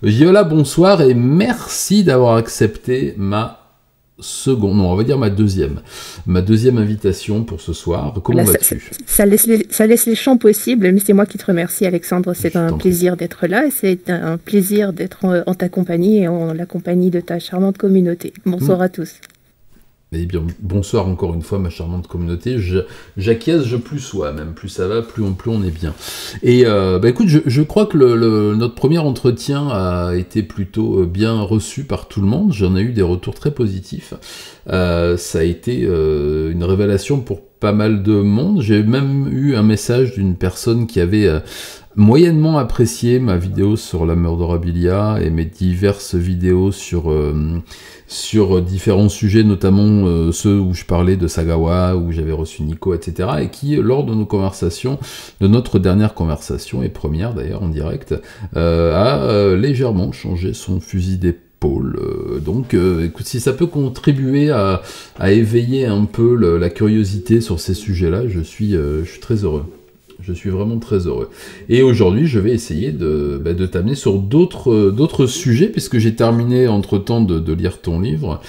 Viola, bonsoir et merci d'avoir accepté on va dire ma deuxième invitation pour ce soir. Comment Voilà, vas-tu? ça laisse les champs possibles, mais c'est moi qui te remercie, Alexandre. C'est Je un t'en prie. plaisir d'être là et c'est un plaisir d'être en ta compagnie et en la compagnie de ta charmante communauté. Hmm. Bonsoir à tous. Eh bien, bonsoir encore une fois, ma charmante communauté. J'acquiesce, je plus sois, même plus ça va, plus on est bien. Et écoute, je crois que notre premier entretien a été plutôt bien reçu par tout le monde. J'en ai eu des retours très positifs. Ça a été une révélation pour pas mal de monde. J'ai même eu un message d'une personne qui avait moyennement apprécié ma vidéo sur la Murderabilia et mes diverses vidéos sur différents sujets, notamment ceux où je parlais de Sagawa, où j'avais reçu Nico, etc. Et qui, lors de nos conversations, de notre dernière conversation, et première d'ailleurs en direct, a légèrement changé son fusil d'épaule. Donc, écoute, si ça peut contribuer à éveiller un peu la curiosité sur ces sujets-là, je suis très heureux. Je suis vraiment très heureux. Et aujourd'hui, je vais essayer de t'amener sur d'autres sujets, puisque j'ai terminé entre-temps de lire ton livre.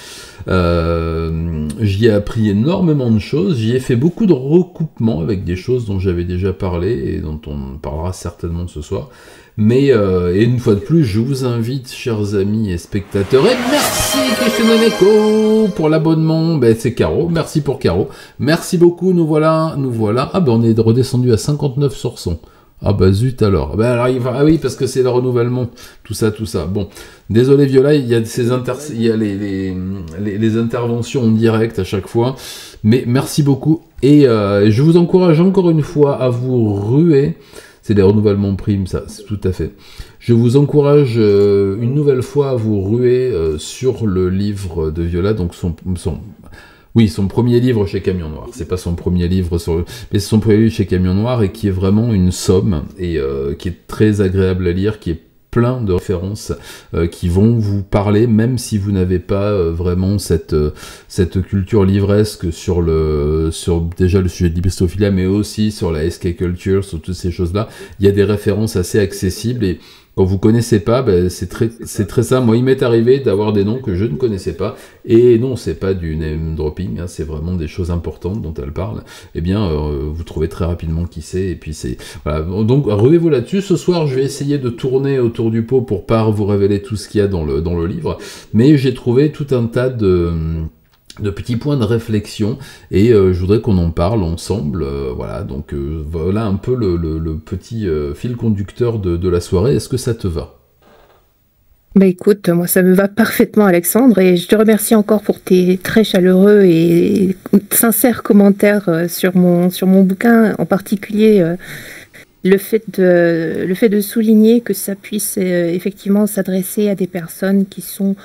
J'y ai appris énormément de choses, j'y ai fait beaucoup de recoupements avec des choses dont j'avais déjà parlé et dont on parlera certainement ce soir. Mais, et une fois de plus, je vous invite, chers amis et spectateurs, et merci Christian Neko pour l'abonnement, c'est Caro, merci pour Caro, merci beaucoup, nous voilà, ah on est redescendu à 59 sur 100. Ah zut alors. Ah oui, parce que c'est le renouvellement, tout ça. Bon, désolé Viola, il y a il y a les interventions en direct à chaque fois, mais merci beaucoup. Et je vous encourage encore une fois à vous ruer. C'est des renouvellements primes, ça, c'est tout à fait. Je vous encourage une nouvelle fois à vous ruer sur le livre de Viola, donc son premier livre chez Camion Noir. C'est pas son premier livre mais c'est son premier livre chez Camion Noir et qui est vraiment une somme et qui est très agréable à lire, qui est plein de références qui vont vous parler, même si vous n'avez pas vraiment cette culture livresque sur déjà le sujet de l'hybristophilia, mais aussi sur la SK culture, sur toutes ces choses-là. Il y a des références assez accessibles et quand vous connaissez pas, c'est très simple. Moi, il m'est arrivé d'avoir des noms que je ne connaissais pas. Et non, c'est pas du name dropping, hein, c'est vraiment des choses importantes dont elle parle. Eh bien, vous trouvez très rapidement qui c'est. Et puis voilà. Donc, ruez-vous là-dessus. Ce soir, je vais essayer de tourner autour du pot pour pas vous révéler tout ce qu'il y a dans le livre. Mais j'ai trouvé tout un tas de petits points de réflexion et je voudrais qu'on en parle ensemble, voilà, donc voilà un peu le petit fil conducteur de la soirée. Est-ce que ça te va? Écoute, moi ça me va parfaitement, Alexandre, et je te remercie encore pour tes très chaleureux et sincères commentaires sur mon bouquin, en particulier le fait de souligner que ça puisse effectivement s'adresser à des personnes qui sont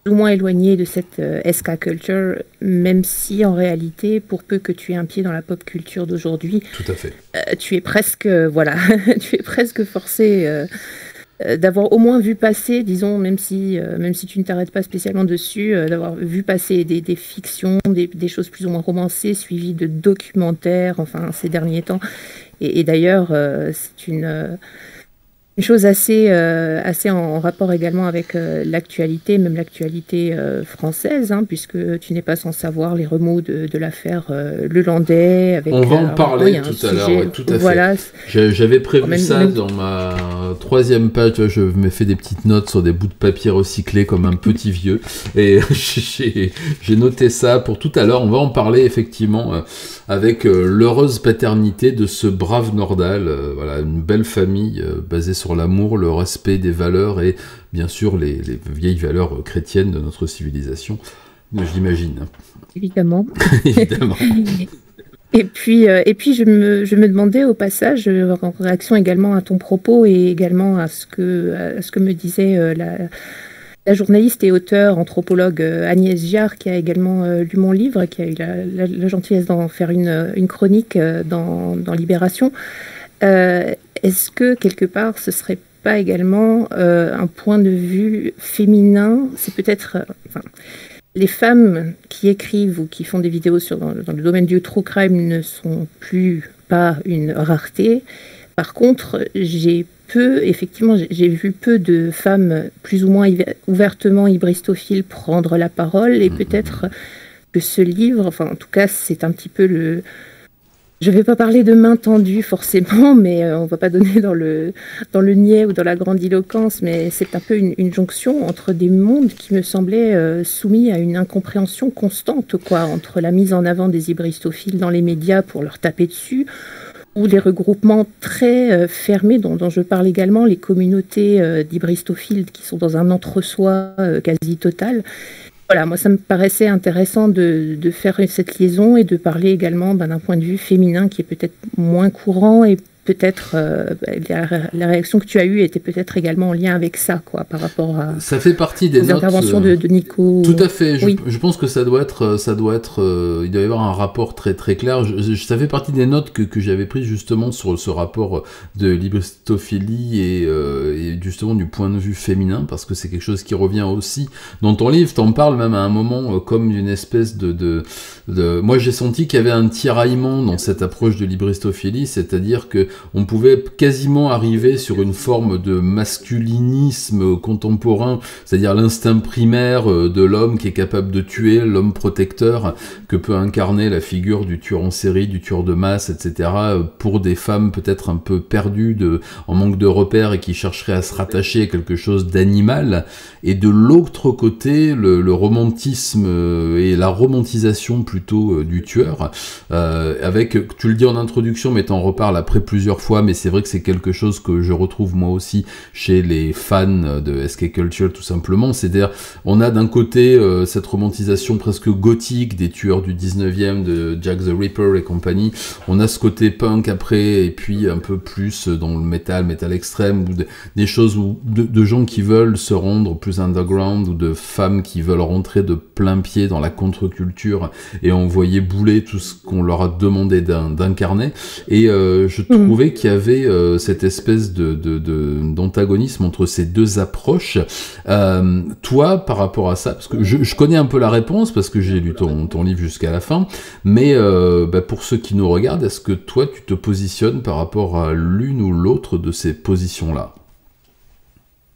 plus ou moins éloignées de cette SK culture, même si en réalité, pour peu que tu aies un pied dans la pop culture d'aujourd'hui, Tout à fait. tu es presque, voilà, tu es presque forcé d'avoir au moins vu passer, disons, même si tu ne t'arrêtes pas spécialement dessus, d'avoir vu passer des fictions, des choses plus ou moins romancées, suivies de documentaires, enfin, ces derniers temps. Et d'ailleurs, c'est une chose assez en rapport également avec l'actualité, même l'actualité française, hein, puisque tu n'es pas sans savoir les remous de l'affaire Le Landais. On va en parler tout à l'heure, ouais, tout à voilà, fait. J'avais prévu ça dans ma troisième page, tu vois, je me fais des petites notes sur des bouts de papier recyclés comme un petit vieux, et j'ai noté ça pour tout à l'heure. On va en parler effectivement avec l'heureuse paternité de ce brave Nordal, voilà, une belle famille basée sur l'amour, le respect des valeurs et bien sûr les vieilles valeurs chrétiennes de notre civilisation, je l'imagine. Évidemment. Évidemment. Et puis je me demandais au passage, en réaction également à ton propos et également à ce que me disait la journaliste et auteure, anthropologue Agnès Giard, qui a également lu mon livre, qui a eu la gentillesse d'en faire une chronique dans Libération. Est-ce que quelque part ce serait pas également un point de vue féminin? C'est peut-être... les femmes qui écrivent ou qui font des vidéos dans le domaine du true crime ne sont pas une rareté. Par contre, j'ai effectivement, j'ai vu peu de femmes plus ou moins ouvertement hybristophiles prendre la parole, et peut-être que ce livre, enfin en tout cas c'est un petit peu le... Je ne vais pas parler de main tendue forcément, mais on ne va pas donner dans le niais ou dans la grandiloquence, mais c'est un peu une jonction entre des mondes qui me semblaient soumis à une incompréhension constante, quoi, entre la mise en avant des hybristophiles dans les médias pour leur taper dessus, ou les regroupements très fermés dont je parle également, les communautés d'hybristophiles qui sont dans un entre-soi quasi total. Voilà, moi ça me paraissait intéressant de faire cette liaison et de parler également d'un point de vue féminin qui est peut-être moins courant, et peut-être la réaction que tu as eue était peut-être également en lien avec ça, quoi, par rapport à ça fait partie des notes, interventions de Nico. Tout à fait. Oui. Je pense que ça doit être, il doit y avoir un rapport très très clair. Ça fait partie des notes que j'avais prises justement sur ce rapport de l'hybristophilie et justement du point de vue féminin, parce que c'est quelque chose qui revient aussi dans ton livre. T'en parles même à un moment comme d'une espèce de... Moi j'ai senti qu'il y avait un tiraillement dans cette approche de l'hybristophilie, c'est-à-dire que on pouvait quasiment arriver sur une forme de masculinisme contemporain, c'est-à-dire l'instinct primaire de l'homme qui est capable de tuer, l'homme protecteur que peut incarner la figure du tueur en série, du tueur de masse, etc., pour des femmes peut-être un peu perdues, en manque de repères, et qui chercheraient à se rattacher à quelque chose d'animal. Et de l'autre côté, le romantisme et la romantisation plutôt du tueur, avec, tu le dis en introduction, mais t'en reparles après plusieurs fois, mais c'est vrai que c'est quelque chose que je retrouve moi aussi chez les fans de SK Culture, tout simplement. C'est-à-dire, on a d'un côté cette romantisation presque gothique des tueurs du 19e, de Jack the Ripper et compagnie. On a ce côté punk après, et puis un peu plus dans le métal extrême, ou des choses de gens qui veulent se rendre plus underground, ou de femmes qui veulent rentrer de plein pied dans la contre-culture et envoyer bouler tout ce qu'on leur a demandé d'incarner. Et je trouvais qu'il y avait cette espèce d'antagonisme entre ces deux approches. Toi, par rapport à ça, parce que je connais un peu la réponse, parce que j'ai lu ton livre jusqu'à la fin, mais pour ceux qui nous regardent, est-ce que toi, tu te positionnes par rapport à l'une ou l'autre de ces positions-là ?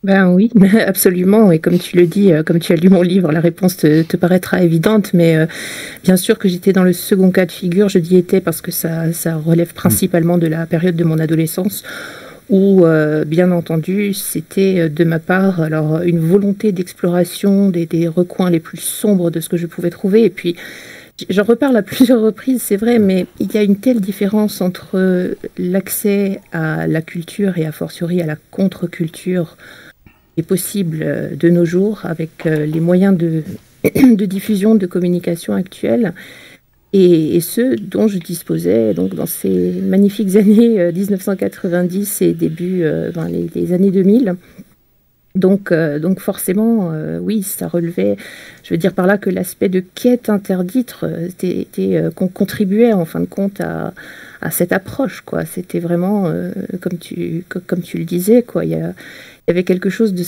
Ben oui, absolument. Et comme tu le dis, comme tu as lu mon livre, la réponse te paraîtra évidente. Mais bien sûr que j'étais dans le second cas de figure. Je dis étais parce que ça relève principalement de la période de mon adolescence, où, bien entendu, c'était de ma part alors une volonté d'exploration des recoins les plus sombres de ce que je pouvais trouver. Et puis, j'en reparle à plusieurs reprises, c'est vrai, mais il y a une telle différence entre l'accès à la culture et a fortiori à la contre-culture est possible de nos jours avec les moyens de diffusion, de communication actuels, et ceux dont je disposais donc dans ces magnifiques années 1990 et début les années 2000. Donc forcément, oui, ça relevait, je veux dire par là que l'aspect de quête interdite qu'on contribuait en fin de compte à cette approche, quoi. C'était vraiment, comme tu le disais, quoi. Il y avait quelque chose de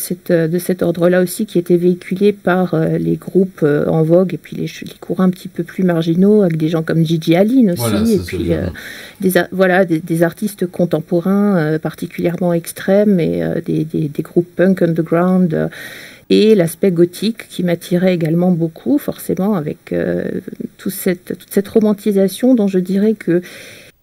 cet ordre-là aussi qui était véhiculé par les groupes en vogue, et puis les courants un petit peu plus marginaux, avec des gens comme Gigi Allen aussi, voilà, et puis des artistes contemporains particulièrement extrêmes, et des groupes punk underground, et l'aspect gothique qui m'attirait également beaucoup, forcément, avec toute cette romantisation dont je dirais que...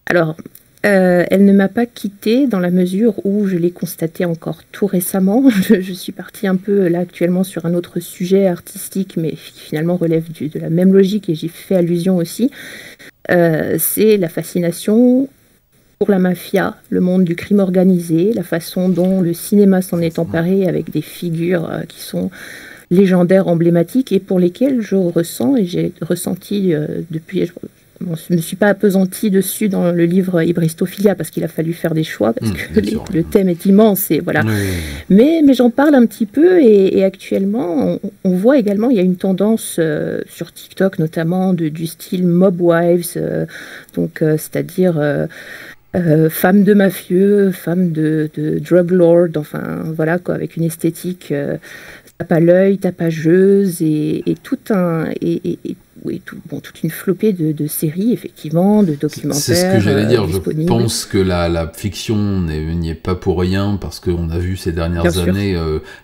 Alors, elle ne m'a pas quittée dans la mesure où je l'ai constaté encore tout récemment. Je suis partie un peu là actuellement sur un autre sujet artistique, mais qui finalement relève de la même logique, et j'y fais allusion aussi. C'est la fascination pour la mafia, le monde du crime organisé, la façon dont le cinéma s'en est emparé avec des figures qui sont légendaires, emblématiques, et pour lesquelles je ressens, et j'ai ressenti depuis... je ne me suis pas appesantie dessus dans le livre Hybristophilia, parce qu'il a fallu faire des choix, parce que le thème est immense, et voilà. Mais j'en parle un petit peu, et actuellement, on voit également, il y a une tendance sur TikTok notamment du style mob wives, c'est-à-dire femmes de mafieux, femmes de drug lord, enfin voilà quoi, avec une esthétique tape à l'œil, tapageuse, et tout un... Et toute une flopée de séries, effectivement, de documentaires. C'est ce que j'allais dire. Disponibles. Je pense que la fiction n'y est pas pour rien, parce qu'on a vu ces dernières années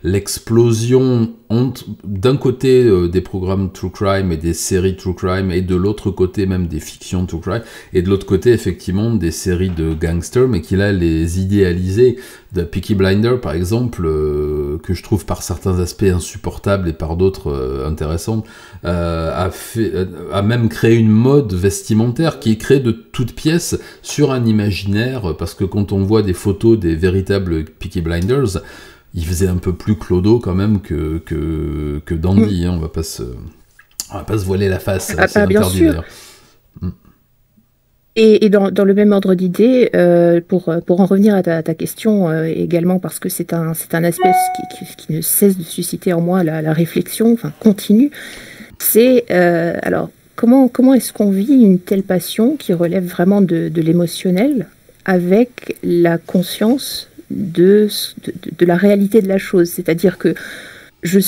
l'explosion d'un côté des programmes True Crime et des séries True Crime, et de l'autre côté même des fictions True Crime, et de l'autre côté effectivement des séries de gangsters, mais qu'il a les idéalisés. De Peaky Blinders par exemple, que je trouve par certains aspects insupportables et par d'autres intéressantes, a même créé une mode vestimentaire qui est créée de toutes pièces sur un imaginaire, parce que quand on voit des photos des véritables Peaky Blinders, il faisait un peu plus clodo quand même que Dandy, hein, on va pas se voiler la face, c'est interdit d'ailleurs. Et dans le même ordre d'idée, pour en revenir à ta question également, parce que c'est un aspect qui ne cesse de susciter en moi la réflexion, enfin continue, c'est alors comment est-ce qu'on vit une telle passion qui relève vraiment de l'émotionnel, avec la conscience de la réalité de la chose. C'est-à-dire que je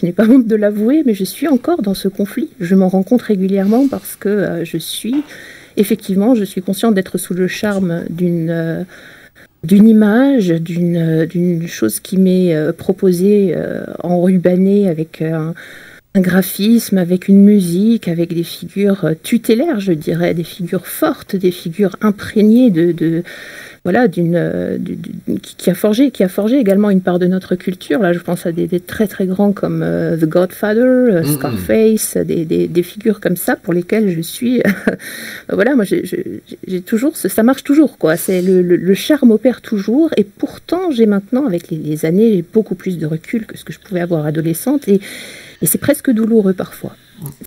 n'ai pas honte de l'avouer, mais je suis encore dans ce conflit. Je m'en rends compte régulièrement, parce que je suis consciente d'être sous le charme d'une image, d'une chose qui m'est proposée, enrubannée avec un graphisme, avec une musique, avec des figures tutélaires, je dirais, des figures fortes, des figures imprégnées qui a forgé également une part de notre culture. Là, je pense à des très très grands comme The Godfather, Scarface, des figures comme ça pour lesquelles je suis. Voilà, moi j'ai toujours, ça marche toujours, quoi. C'est le charme opère toujours, et pourtant j'ai maintenant, avec les années, beaucoup plus de recul que ce que je pouvais avoir adolescente, et c'est presque douloureux parfois.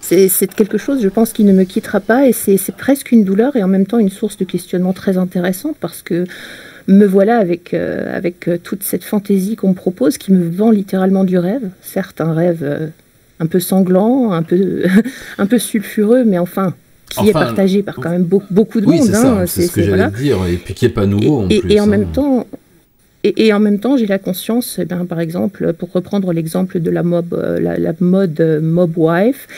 C'est quelque chose, je pense, qui ne me quittera pas, et c'est presque une douleur et en même temps une source de questionnement très intéressante, parce que me voilà avec toute cette fantaisie qu'on me propose, qui me vend littéralement du rêve. Certes, un rêve un peu sanglant, un peu sulfureux, mais enfin, qui est partagé par quand même beaucoup de monde. Oui, c'est ce que j'allais dire, et puis qui n'est pas nouveau en plus. Et en même temps... Et en même temps, j'ai la conscience, par exemple, pour reprendre l'exemple de la mode Mob Wife,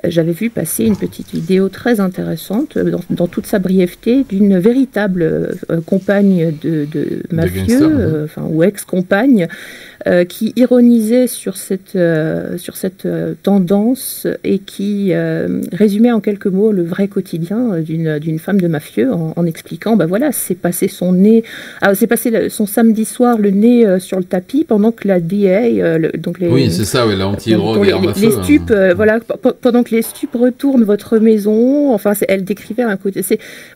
j'avais vu passer une petite vidéo très intéressante, dans toute sa brièveté, d'une véritable compagne de mafieux, ou ex-compagne, qui ironisait sur cette tendance, et qui résumait en quelques mots le vrai quotidien d'une femme de mafieux, en expliquant, voilà, c'est passé son samedi soir le nez sur le tapis, pendant que la DA, oui, c'est ça, la anti-drogue et arme à feu. Les stupes, voilà, pendant que les stupes retournent votre maison, enfin, elle décrivait un côté.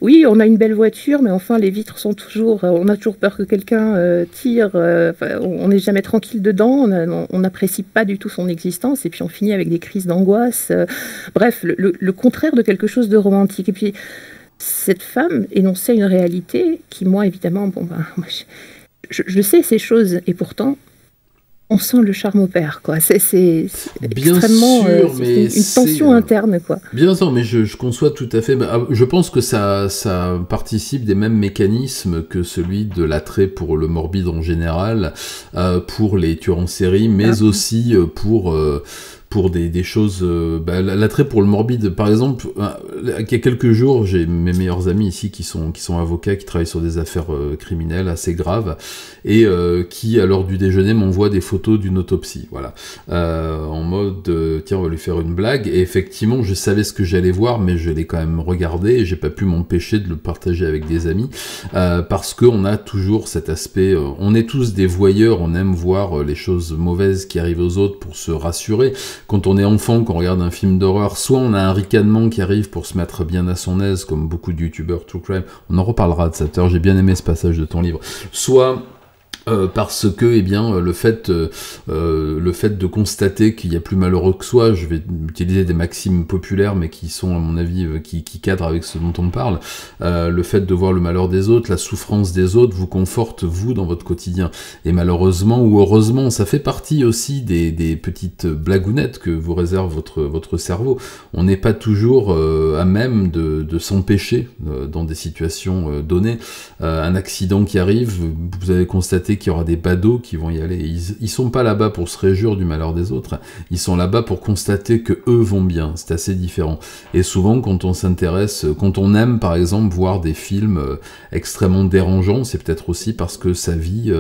Oui, on a une belle voiture, mais enfin, les vitres sont toujours. On a toujours peur que quelqu'un tire. On n'est jamais tranquille dedans. On n'apprécie pas du tout son existence, et puis on finit avec des crises d'angoisse. Bref, le contraire de quelque chose de romantique. Et puis, cette femme énonçait une réalité qui, moi, évidemment, je sais ces choses, et pourtant, on sent le charme opère, quoi. C'est extrêmement une tension interne, quoi. Bien sûr, mais je conçois tout à fait. Je pense que ça participe des mêmes mécanismes que celui de l'attrait pour le morbide en général, pour les tueurs en série, mais aussi pour des choses, l'attrait pour le morbide. Par exemple, il y a quelques jours, j'ai mes meilleurs amis ici qui sont avocats, qui travaillent sur des affaires criminelles assez graves, et qui, à l'heure du déjeuner, m'envoient des photos d'une autopsie, voilà, en mode tiens, on va lui faire une blague. Et effectivement, je savais ce que j'allais voir, mais je l'ai quand même regardé, et j'ai pas pu m'empêcher de le partager avec des amis, parce qu'on a toujours cet aspect, on est tous des voyeurs, on aime voir les choses mauvaises qui arrivent aux autres pour se rassurer. Quand on est enfant, quand on regarde un film d'horreur, soit on a un ricanement qui arrive pour se mettre bien à son aise, comme beaucoup de youtubeurs True Crime, on en reparlera de cette heure, j'ai bien aimé ce passage de ton livre, soit parce que, le fait de constater qu'il y a plus malheureux que soi, je vais utiliser des maximes populaires, mais qui sont, à mon avis, qui cadrent avec ce dont on parle, le fait de voir le malheur des autres, la souffrance des autres, vous conforte, vous, dans votre quotidien. Et malheureusement, ou heureusement, ça fait partie aussi des petites blagounettes que vous réserve votre cerveau. On n'est pas toujours à même de s'empêcher dans des situations données. Un accident qui arrive, vous avez constaté constater qu'il y aura des badauds qui vont y aller. Ils sont pas là-bas pour se réjouir du malheur des autres, ils sont là-bas pour constater que eux vont bien. C'est assez différent. Et souvent, quand on s'intéresse, quand on aime, par exemple, voir des films extrêmement dérangeants, c'est peut-être aussi parce que sa vie,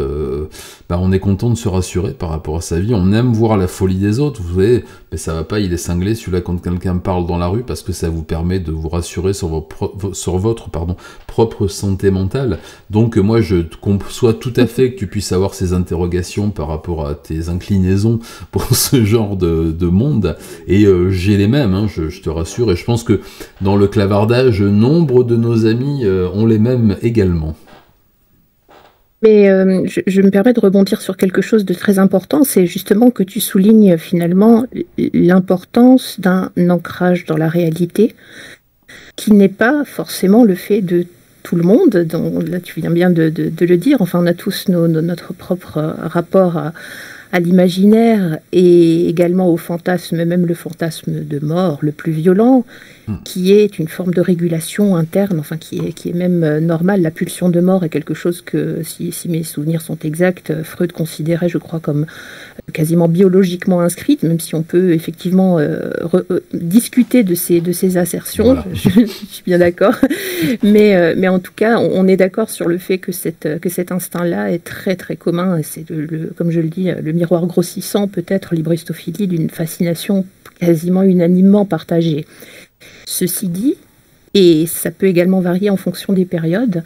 on est content de se rassurer par rapport à sa vie. On aime voir la folie des autres. Vous savez, mais ça va pas, il est cinglé, celui-là, quand quelqu'un parle dans la rue, parce que ça vous permet de vous rassurer sur votre propre santé mentale. Donc moi, je conçois tout à fait que tu puisses avoir ces interrogations par rapport à tes inclinaisons pour ce genre de monde, et j'ai les mêmes, hein, je te rassure, et je pense que dans le clavardage, nombre de nos amis ont les mêmes également. Mais je me permets de rebondir sur quelque chose de très important, c'est justement que tu soulignes finalement l'importance d'un ancrage dans la réalité, qui n'est pas forcément le fait de tout le monde. Donc, là, tu viens bien de le dire, enfin, on a tous notre propre rapport à l'imaginaire et également au fantasme, même le fantasme de mort le plus violent, qui est une forme de régulation interne, enfin qui est même normale. La pulsion de mort est quelque chose que, si mes souvenirs sont exacts, Freud considérait, je crois, comme quasiment biologiquement inscrite, même si on peut effectivement discuter de ces assertions, voilà. Je suis bien d'accord, mais en tout cas, on est d'accord sur le fait que cet instinct-là est très très commun, et c'est, comme je le dis, le miroir grossissant, peut-être, l'ibristophilie, d'une fascination quasiment unanimement partagée. Ceci dit, et ça peut également varier en fonction des périodes,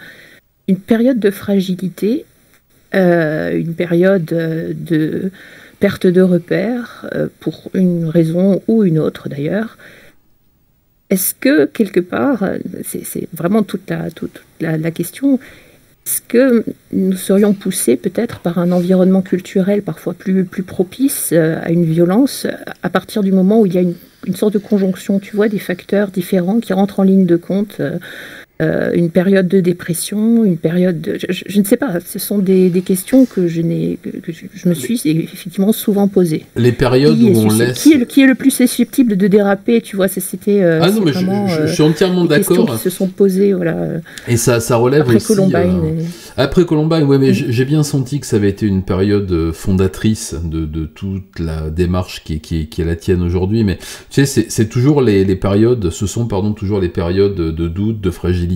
une période de fragilité, une période de perte de repères, pour une raison ou une autre d'ailleurs, est-ce que quelque part, c'est vraiment toute la question, est-ce que nous serions poussés peut-être par un environnement culturel parfois plus propice à une violence, à partir du moment où il y a une sorte de conjonction, tu vois, des facteurs différents qui rentrent en ligne de compte, une période de dépression, une période de... Je ne sais pas, ce sont des questions que je me suis effectivement souvent posées. Les périodes où on laisse... Qui est le plus susceptible de déraper, tu vois, c'était... non, mais je suis entièrement d'accord. Qui se sont posées, voilà. Et ça relève après aussi... Columbine. Après Columbine, ouais, mais j'ai bien senti que ça avait été une période fondatrice de toute la démarche qui est la tienne aujourd'hui, mais tu sais, c'est toujours les périodes, ce sont, toujours les périodes de doute, de fragilité,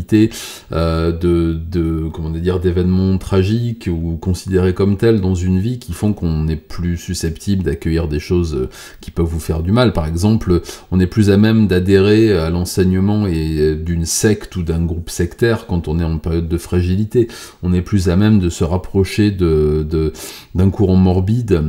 comment dire, d'événements tragiques ou considérés comme tels dans une vie qui font qu'on est plus susceptible d'accueillir des choses qui peuvent vous faire du mal. Par exemple, on est plus à même d'adhérer à l'enseignement et d'une secte ou d'un groupe sectaire quand on est en période de fragilité. On est plus à même de se rapprocher d'un courant morbide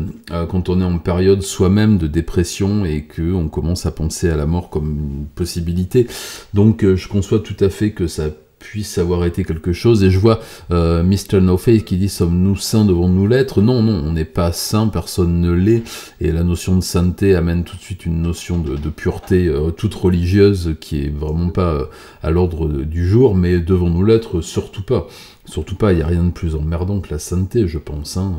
quand on est en période soi-même de dépression et qu'on commence à penser à la mort comme une possibilité. Donc je conçois tout à fait que ça puisse avoir été quelque chose, et je vois Mr. No Face qui dit: sommes-nous saints, devons-nous l'être? Non, on n'est pas saint, personne ne l'est, et la notion de sainteté amène tout de suite une notion de pureté toute religieuse qui est vraiment pas à l'ordre du jour, mais devons-nous l'être? Surtout pas, il n'y a rien de plus emmerdant que la sainteté, je pense, hein,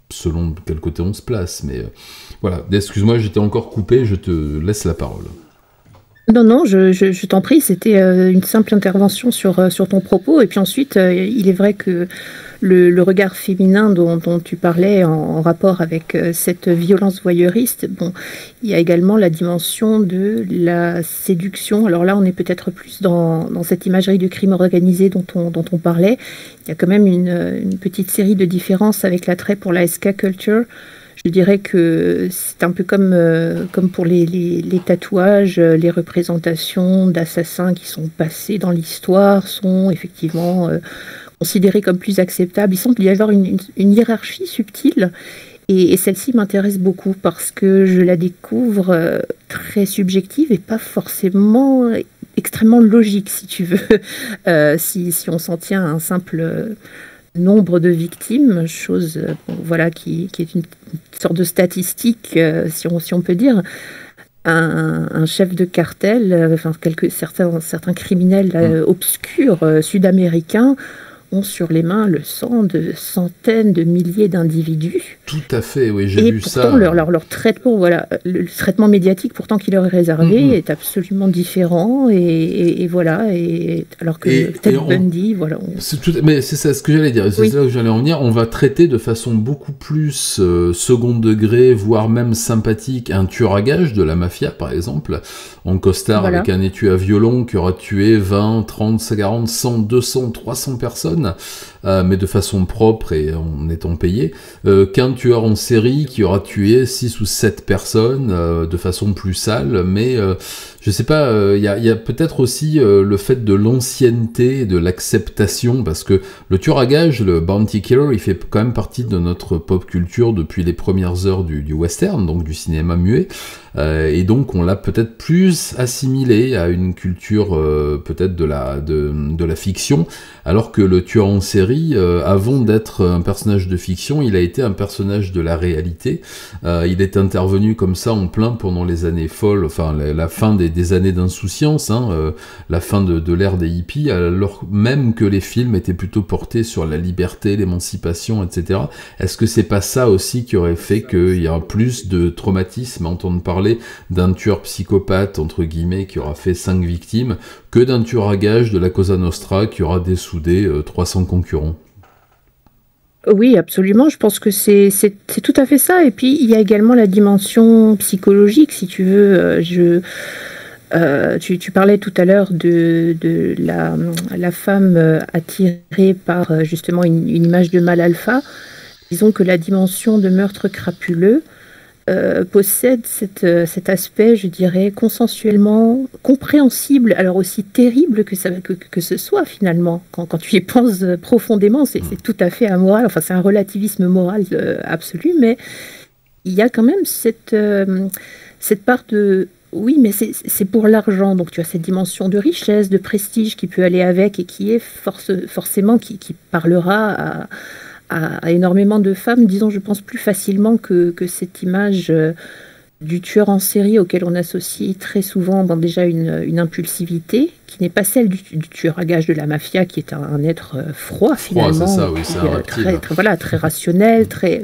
selon de quel côté on se place, mais voilà, excuse-moi, j'étais encore coupé, je te laisse la parole. Non, je t'en prie, c'était une simple intervention sur ton propos. Et puis ensuite, il est vrai que le regard féminin dont tu parlais en rapport avec cette violence voyeuriste, bon, il y a également la dimension de la séduction. Alors là, on est peut-être plus dans cette imagerie du crime organisé dont on parlait. Il y a quand même une petite série de différences avec l'attrait pour la SK culture. Je dirais que c'est un peu comme pour les tatouages, les représentations d'assassins qui sont passés dans l'histoire sont effectivement considérées comme plus acceptables. Il semble y avoir une hiérarchie subtile, et celle-ci m'intéresse beaucoup parce que je la découvre très subjective et pas forcément extrêmement logique, si tu veux. Si on s'en tient à un simple... nombre de victimes, chose voilà, qui est une sorte de statistique, si on peut dire. Un chef de cartel, certains criminels obscurs sud-américains ont sur les mains le sang de centaines de milliers d'individus. Tout à fait, oui, j'ai vu ça. Et pourtant, leur traitement, voilà, le traitement médiatique pourtant qui leur est réservé est absolument différent. Et voilà, alors que Ted Bundy, voilà. Mais c'est ça ce que j'allais dire, c'est là où j'allais en venir. On va traiter de façon beaucoup plus second degré, voire même sympathique, un tueur à gages de la mafia, par exemple, en costard avec un étui à violon qui aura tué 20, 30, 40, 100, 200, 300 personnes, mais de façon propre et en étant payé, qu'un tueur en série qui aura tué 6 ou 7 personnes de façon plus sale, mais je sais pas, il y a peut-être aussi le fait de l'ancienneté, de l'acceptation, parce que le tueur à gages, le bounty killer, il fait quand même partie de notre pop culture depuis les premières heures du western, donc du cinéma muet, et donc on l'a peut-être plus assimilé à une culture peut-être de la fiction, alors que le tueur en série, avant d'être un personnage de fiction, il a été un personnage de la réalité. Il est intervenu comme ça en plein pendant les années folles, enfin la fin des années d'insouciance, la fin de l'ère des hippies, alors même que les films étaient plutôt portés sur la liberté, l'émancipation, etc. Est-ce que c'est pas ça aussi qui aurait fait qu'il y a plus de traumatisme à entendre parler d'un tueur psychopathe, entre guillemets, qui aura fait 5 victimes, que d'un tueur à gages de la Cosa Nostra qui aura dessoudé 300 concurrents? Oui, absolument. Je pense que c'est tout à fait ça. Et puis, il y a également la dimension psychologique, si tu veux. Tu parlais tout à l'heure de la femme attirée par justement une image de mâle alpha. Disons que la dimension de meurtre crapuleux possède cet aspect, je dirais, consensuellement compréhensible, alors aussi terrible que ce soit finalement. Quand tu y penses profondément, c'est tout à fait amoral, enfin c'est un relativisme moral absolu, mais il y a quand même cette part de... Oui, mais c'est pour l'argent, donc tu as cette dimension de richesse, de prestige qui peut aller avec et qui est forcément qui parlera à énormément de femmes, disons, je pense plus facilement que cette image du tueur en série auquel on associe très souvent déjà une impulsivité qui n'est pas celle du tueur à gages de la mafia, qui est un être froid finalement, c'est ça, oui, c'est très rationnel, très...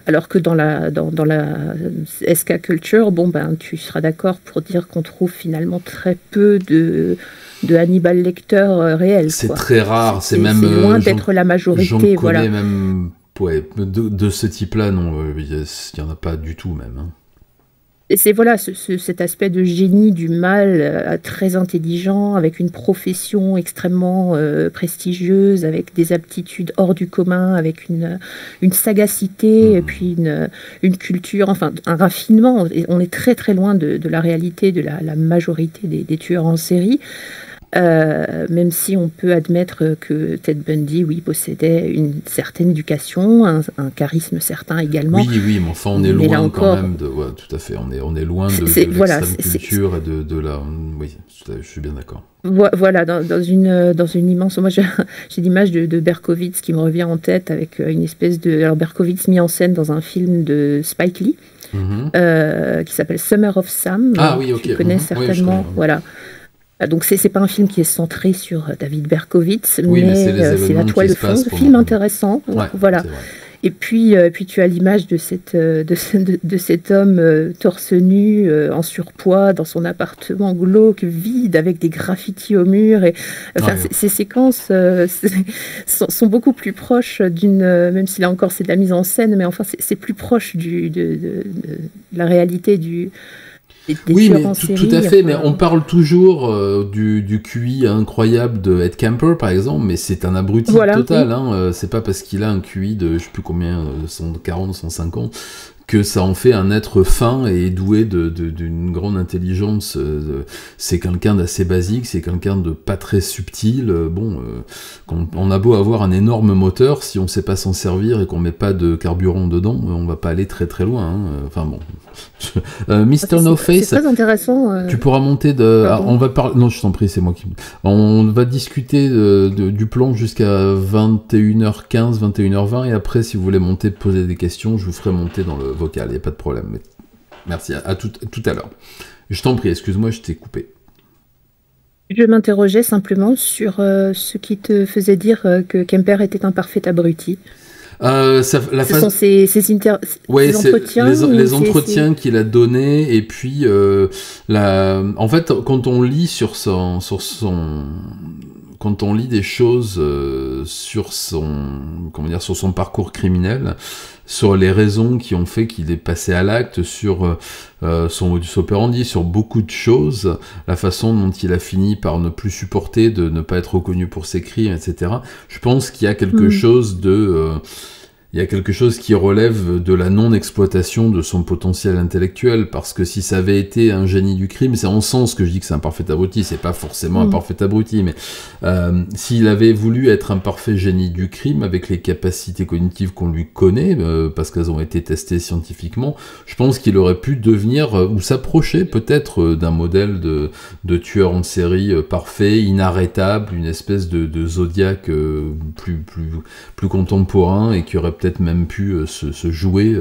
alors que dans la SK culture, tu seras d'accord pour dire qu'on trouve finalement très peu de Hannibal Lecter réel. C'est très rare, c'est même loin d'être la majorité. J'en connais voilà. même de ce type-là, non, il n'y en a pas du tout même. Et c'est voilà cet aspect de génie du mal, très intelligent, avec une profession extrêmement prestigieuse, avec des aptitudes hors du commun, avec une sagacité, et puis une culture, enfin un raffinement. On est très très loin de la réalité de la majorité des tueurs en série. Même si on peut admettre que Ted Bundy, oui, possédait une certaine éducation, un charisme certain également. Oui, mais enfin, on est loin encore, quand même de... Ouais, tout à fait, on est loin de l'extrême culture et de la... Oui, je suis bien d'accord. Voilà, dans une immense... Moi, j'ai l'image de Berkowitz qui me revient en tête avec une espèce de... Alors, Berkowitz mis en scène dans un film de Spike Lee, qui s'appelle Summer of Sam. Ah oui, ok. Tu connais certainement, voilà. Donc c'est pas un film qui est centré sur David Berkowitz, mais c'est la toile de fond. Film intéressant, voilà. Et puis tu as l'image de cet homme torse nu, en surpoids, dans son appartement glauque, vide, avec des graffitis au mur. Et, ces séquences sont beaucoup plus proches même si là encore c'est de la mise en scène, mais enfin c'est plus proche de la réalité oui, mais tout à fait, mais on parle toujours du QI incroyable de Ed Kemper, par exemple, mais c'est un abruti total, c'est pas parce qu'il a un QI de, je sais plus combien, 140, 150, que ça en fait un être fin et doué d'une grande intelligence. C'est quelqu'un d'assez basique, c'est quelqu'un de pas très subtil. On a beau avoir un énorme moteur, si on sait pas s'en servir et qu'on met pas de carburant dedans, on va pas aller très très loin. Enfin bon. Mr. No Face, c'est très intéressant. Tu pourras monter on va parler. Non, je t'en prie, c'est moi qui. On va discuter du plan jusqu'à 21h15, 21h20, et après, si vous voulez monter, poser des questions, je vous ferai monter dans le vocal. Il n'y a pas de problème. Merci. À tout à l'heure. Je t'en prie. Excuse-moi, je t'ai coupé. Je m'interrogeais simplement sur ce qui te faisait dire que Kemper était un parfait abruti. Ce sont ces entretiens, les entretiens qu'il a donnés, et puis en fait, quand on lit quand on lit des choses sur son parcours criminel, sur les raisons qui ont fait qu'il est passé à l'acte, sur son modus operandi, sur beaucoup de choses, la façon dont il a fini par ne plus supporter de ne pas être reconnu pour ses crimes, etc. Je pense qu'il y a quelque chose il y a quelque chose qui relève de la non-exploitation de son potentiel intellectuel, parce que si ça avait été un génie du crime, c'est en sens que je dis que c'est un parfait abruti, c'est pas forcément un parfait abruti, mais s'il avait voulu être un parfait génie du crime, avec les capacités cognitives qu'on lui connaît, parce qu'elles ont été testées scientifiquement, je pense qu'il aurait pu devenir, ou s'approcher peut-être d'un modèle de tueur en série parfait, inarrêtable, une espèce de Zodiac plus contemporain, et qui aurait peut-être même pu se jouer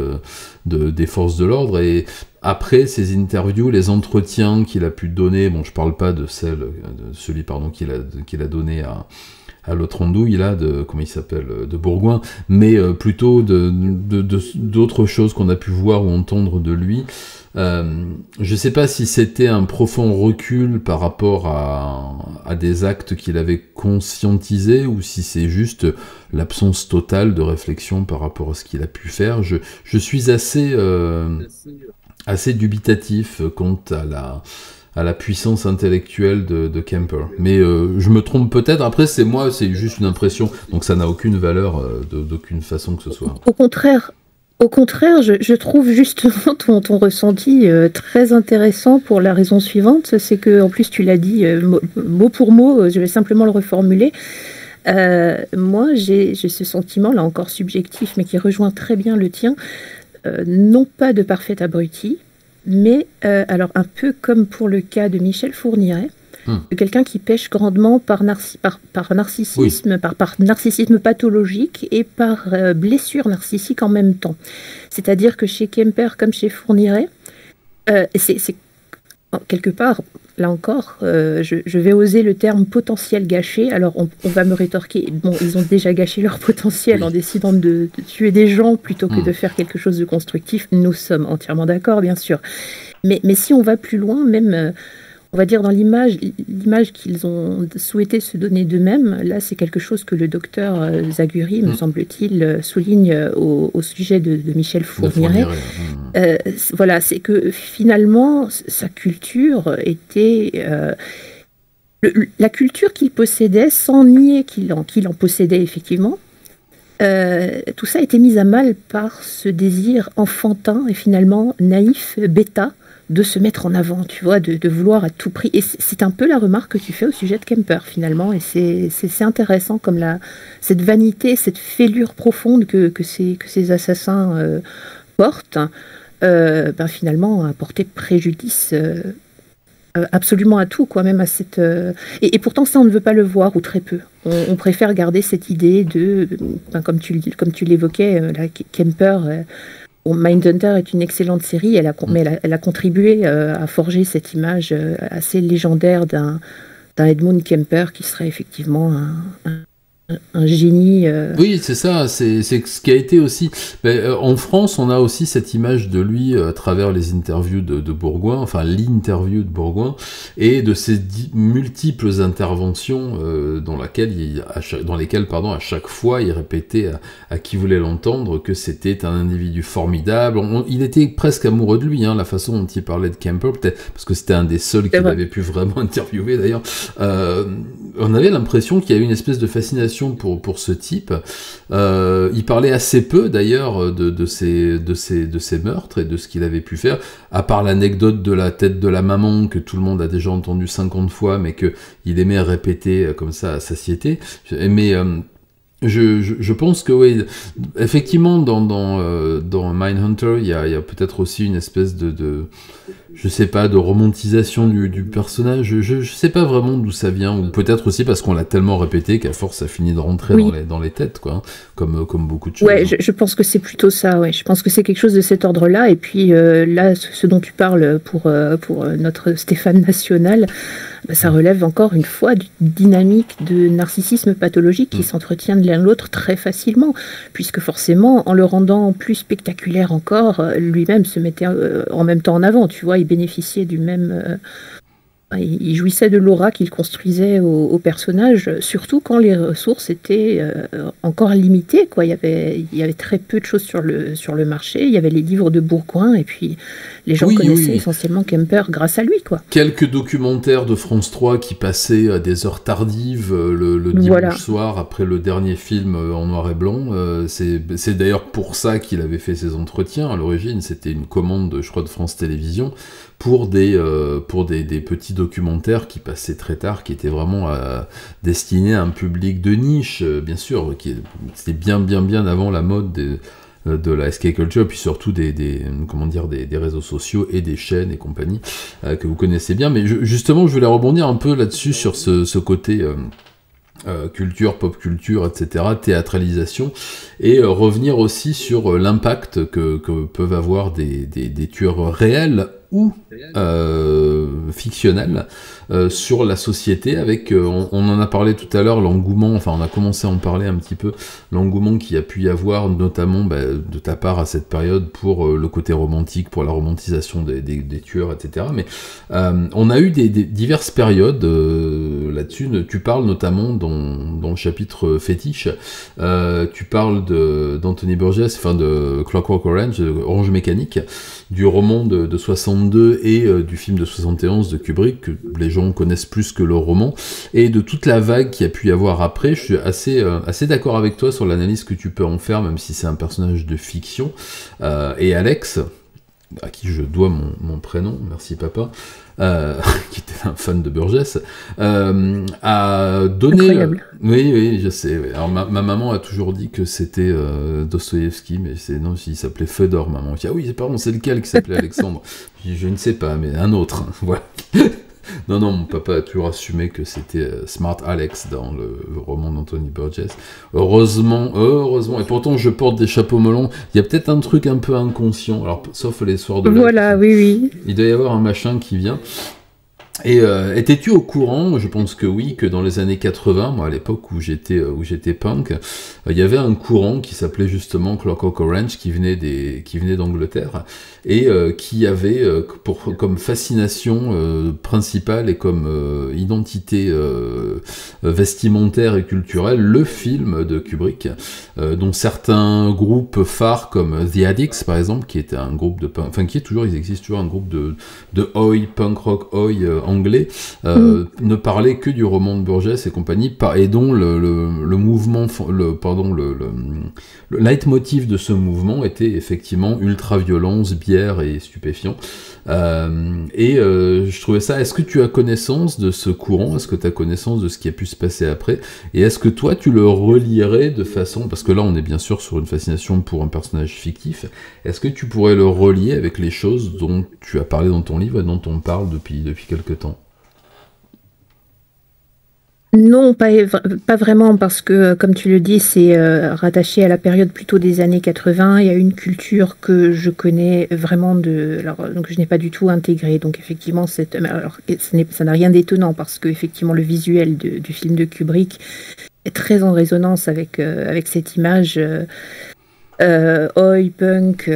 des forces de l'ordre. Et après ces interviews, les entretiens qu'il a pu donner, bon, je parle pas de celui qu'il a donné à l'autre andouille, là, comment il s'appelle, de Bourgoin, mais plutôt d'autres choses qu'on a pu voir ou entendre de lui. Je sais pas si c'était un profond recul par rapport à des actes qu'il avait conscientisés, ou si c'est juste l'absence totale de réflexion par rapport à ce qu'il a pu faire. Je suis assez dubitatif quant à la puissance intellectuelle de Kemper. Mais je me trompe peut-être, après c'est juste une impression, donc ça n'a aucune valeur d'aucune façon que ce soit. Au contraire, je trouve justement ton ressenti très intéressant pour la raison suivante, c'est que, en plus tu l'as dit mot pour mot, je vais simplement le reformuler. Moi, j'ai ce sentiment, là encore subjectif, mais qui rejoint très bien le tien, non pas de parfait abruti, mais alors un peu comme pour le cas de Michel Fourniret, quelqu'un qui pêche grandement par narcissisme, par narcissisme pathologique et par blessure narcissique en même temps. C'est-à-dire que chez Kemper comme chez Fourniret, c'est quelque part, là encore, je vais oser le terme potentiel gâché. Alors on va me rétorquer, bon, ils ont déjà gâché leur potentiel en décidant de tuer des gens plutôt que de faire quelque chose de constructif. Nous sommes entièrement d'accord, bien sûr. Mais si on va plus loin, même... on va dire dans l'image qu'ils ont souhaité se donner d'eux-mêmes, là c'est quelque chose que le docteur Zaguri, me semble-t-il, souligne au sujet de Michel Fourniret. Voilà, c'est que finalement sa culture était... la culture qu'il possédait, sans nier qu'il en possédait effectivement, tout ça a été mis à mal par ce désir enfantin et finalement naïf, bêta, de se mettre en avant, tu vois, de vouloir à tout prix. Et c'est un peu la remarque que tu fais au sujet de Kemper, finalement, et c'est intéressant comme cette vanité, cette fêlure profonde que ces assassins portent, finalement, a porté préjudice absolument à tout, quoi, même à cette... Et pourtant, ça, on ne veut pas le voir, ou très peu. On préfère garder cette idée de... comme tu l'évoquais, Kemper... Mindhunter est une excellente série, mais elle a contribué à forger cette image assez légendaire d'un Edmund Kemper qui serait effectivement un génie. Oui, c'est ça, c'est ce qui a été aussi... en France, on a aussi cette image de lui à travers les interviews de Bourgoin, enfin l'interview de Bourgoin, et de ses multiples interventions dans lesquelles à chaque fois il répétait à qui voulait l'entendre que c'était un individu formidable. Il était presque amoureux de lui, hein, la façon dont il parlait de Kemper, peut-être parce que c'était un des seuls qu'il avait pu vraiment interviewer d'ailleurs. On avait l'impression qu'il y avait une espèce de fascination pour ce type. Il parlait assez peu d'ailleurs de ses meurtres et de ce qu'il avait pu faire, à part l'anecdote de la tête de la maman que tout le monde a déjà entendu 50 fois, mais qu'il aimait répéter comme ça à satiété. Mais je pense que oui, effectivement dans Mindhunter il y a peut-être aussi une espèce je sais pas, de romantisation du personnage. Je sais pas vraiment d'où ça vient, ou peut-être aussi parce qu'on l'a tellement répété qu'à force ça finit de rentrer dans les têtes, quoi, hein, comme beaucoup de choses. Ouais, je pense que c'est plutôt ça, ouais. Je pense que c'est quelque chose de cet ordre-là. Et puis là, ce dont tu parles pour notre Stéphane National, ça relève encore une fois d'une dynamique de narcissisme pathologique qui s'entretient de l'un l'autre très facilement, puisque forcément, en le rendant plus spectaculaire encore, lui-même se mettait en même temps en avant, tu vois, il bénéficiait du même... il jouissait de l'aura qu'il construisait au personnage, surtout quand les ressources étaient encore limitées, quoi. Il y avait très peu de choses sur le marché. Il y avait les livres de Bourgoin, et puis les gens connaissaient essentiellement Kemper grâce à lui, quoi. Quelques documentaires de France 3 qui passaient à des heures tardives le dimanche soir après le dernier film en noir et blanc. C'est d'ailleurs pour ça qu'il avait fait ses entretiens. À l'origine, c'était une commande, je crois, de France Télévisions pour des petits documentaires qui passaient très tard, qui étaient vraiment destinés à un public de niche, bien sûr, c'était bien avant la mode de la SK Culture, puis surtout des réseaux sociaux et des chaînes et compagnie que vous connaissez bien. Mais justement, je voulais rebondir un peu là-dessus sur ce côté culture, pop culture, etc., théâtralisation, et revenir aussi sur l'impact que peuvent avoir des tueurs réels ou fictionnels sur la société, avec, on en a parlé tout à l'heure, l'engouement, enfin on a commencé à en parler un petit peu, l'engouement qu'il y a pu y avoir, notamment de ta part à cette période pour le côté romantique, pour la romantisation des tueurs, etc. Mais on a eu des diverses périodes là-dessus. Tu parles notamment dans le chapitre fétiche, tu parles d'Anthony Burgess, enfin de Clockwork Orange, Orange Mécanique, du roman de 62 et du film de 71 de Kubrick, que les gens connaissent plus que le roman, et de toute la vague qu'il y a pu y avoir après. Je suis assez d'accord avec toi sur l'analyse que tu peux en faire, même si c'est un personnage de fiction. Et Alex, à qui je dois mon prénom, merci papa, qui était un fan de Burgess, a donné... Incroyable. Oui, je sais. Oui. Alors ma maman a toujours dit que c'était Dostoïevski, mais non, il s'appelait Fedor, maman. Je dis, ah oui, pardon, c'est lequel qui s'appelait Alexandre? Je ne sais pas, mais un autre. Voilà. Non, mon papa a toujours assumé que c'était Smart Alex dans le roman d'Anthony Burgess. Heureusement, et pourtant je porte des chapeaux melons. Il y a peut-être un truc un peu inconscient, alors sauf les soirs de Voilà, oui. Il doit y avoir un machin qui vient. Et étais-tu au courant, je pense que oui, que dans les années 80, moi à l'époque où j'étais punk, il y avait un courant qui s'appelait justement Clockwork Orange, qui venait d'Angleterre, et qui avait comme fascination principale et comme identité vestimentaire et culturelle le film de Kubrick, dont certains groupes phares comme The Addicts par exemple, qui était un groupe de punk, enfin il existe toujours un groupe de oi, punk rock oi anglais, ne parlait que du roman de Burgess et compagnie, et dont le mouvement, le leitmotiv de ce mouvement était effectivement ultra-violence, bière et stupéfiants. Je trouvais ça... Est-ce que tu as connaissance de ce courant? Est-ce que tu as connaissance de ce qui a pu se passer après? Et est-ce que toi, tu le relierais de façon... Parce que là, on est bien sûr sur une fascination pour un personnage fictif. Est-ce que tu pourrais le relier avec les choses dont tu as parlé dans ton livre et dont on parle depuis quelque temps? Non, pas vraiment, parce que, comme tu le dis, c'est rattaché à la période plutôt des années 80. Il y a une culture que je connais vraiment donc je n'ai pas du tout intégrée. Donc effectivement, ça n'a rien d'étonnant, parce que effectivement, le visuel du film de Kubrick est très en résonance avec cette image oi, punk,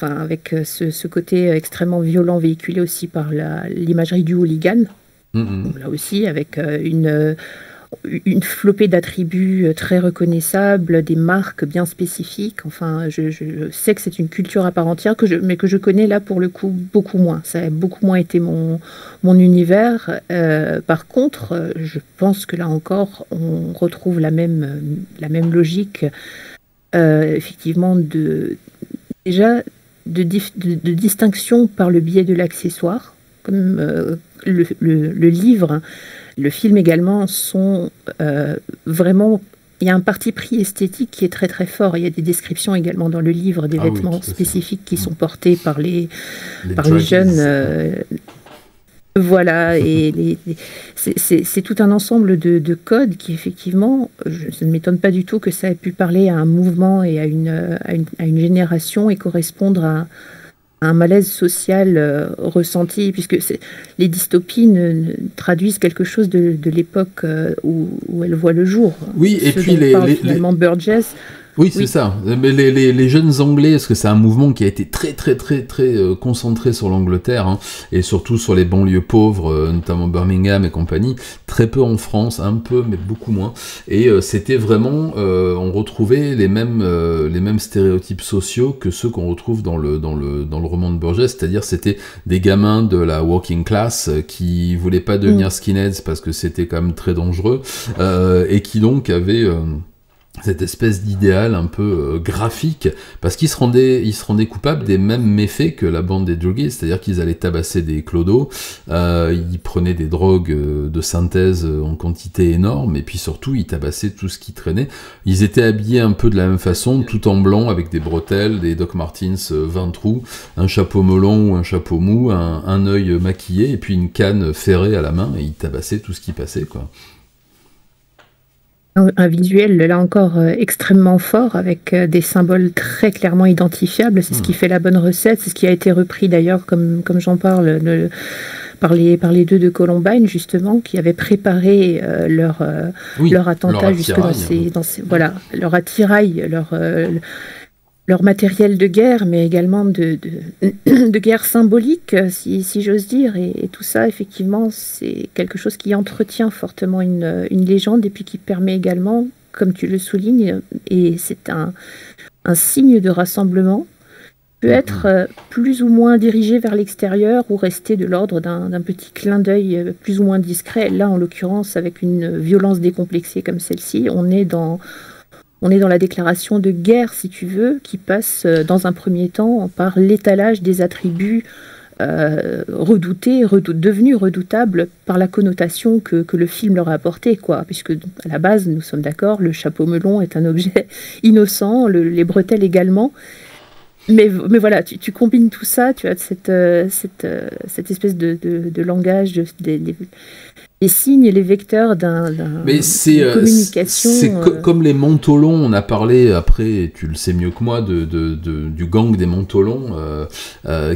avec ce côté extrêmement violent véhiculé aussi par l'imagerie du hooligan. Donc là aussi, avec une flopée d'attributs très reconnaissables, des marques bien spécifiques. Enfin, je sais que c'est une culture à part entière, mais que je connais là pour le coup beaucoup moins. Ça a beaucoup moins été mon univers. Par contre, je pense que là encore, on retrouve la même logique, effectivement, déjà de distinction par le biais de l'accessoire, comme le livre, le film également sont vraiment il y a un parti pris esthétique qui est très très fort. Il y a des descriptions également dans le livre des vêtements spécifiques qui sont portés par les jeunes. Voilà, et c'est tout un ensemble de codes qui effectivement, ça ne m'étonne pas du tout que ça ait pu parler à un mouvement et à une génération et correspondre à un malaise social ressenti, puisque les dystopies traduisent quelque chose de l'époque où elles voient le jour. Oui, et puis finalement Burgess. Oui, c'est ça. Mais les jeunes Anglais, parce que c'est un mouvement qui a été très concentré sur l'Angleterre, hein, et surtout sur les banlieues pauvres, notamment Birmingham et compagnie, très peu en France, un peu, mais beaucoup moins. Et c'était vraiment, on retrouvait les mêmes stéréotypes sociaux que ceux qu'on retrouve dans le roman de Burgess, c'est-à-dire c'était des gamins de la working class qui voulaient pas devenir skinheads parce que c'était quand même très dangereux, et qui donc avaient cette espèce d'idéal un peu graphique, parce qu'ils se rendaient coupables des mêmes méfaits que la bande des droguistes, c'est-à-dire qu'ils allaient tabasser des clodos, ils prenaient des drogues de synthèse en quantité énorme, et puis surtout ils tabassaient tout ce qui traînait. Ils étaient habillés un peu de la même façon, tout en blanc, avec des bretelles, des Doc Martens 20 trous, un chapeau melon ou un chapeau mou, un œil maquillé, et puis une canne ferrée à la main, et ils tabassaient tout ce qui passait, quoi. Un visuel, là encore, extrêmement fort, avec des symboles très clairement identifiables. C'est ce qui fait la bonne recette. C'est ce qui a été repris d'ailleurs, comme j'en parle, par les deux de Columbine, justement, qui avaient préparé leur attentat jusque voilà, leur attirail, leur matériel de guerre, mais également de guerre symbolique, si j'ose dire. Et tout ça, effectivement, c'est quelque chose qui entretient fortement une légende, et puis qui permet également, comme tu le soulignes, et c'est un signe de rassemblement, peut être plus ou moins dirigé vers l'extérieur ou rester de l'ordre d'un petit clin d'œil plus ou moins discret. Là, en l'occurrence, avec une violence décomplexée comme celle-ci, on est dans la déclaration de guerre, si tu veux, qui passe dans un premier temps par l'étalage des attributs redoutés, devenus redoutables par la connotation que le film leur a apportée, quoi. Puisque, à la base, nous sommes d'accord, le chapeau melon est un objet innocent, les bretelles également. Mais voilà, tu combines tout ça, tu as cette espèce de langage, les signes et les vecteurs d'une communication. C'est comme les mentolons, on a parlé après, tu le sais mieux que moi, du gang des mentolons,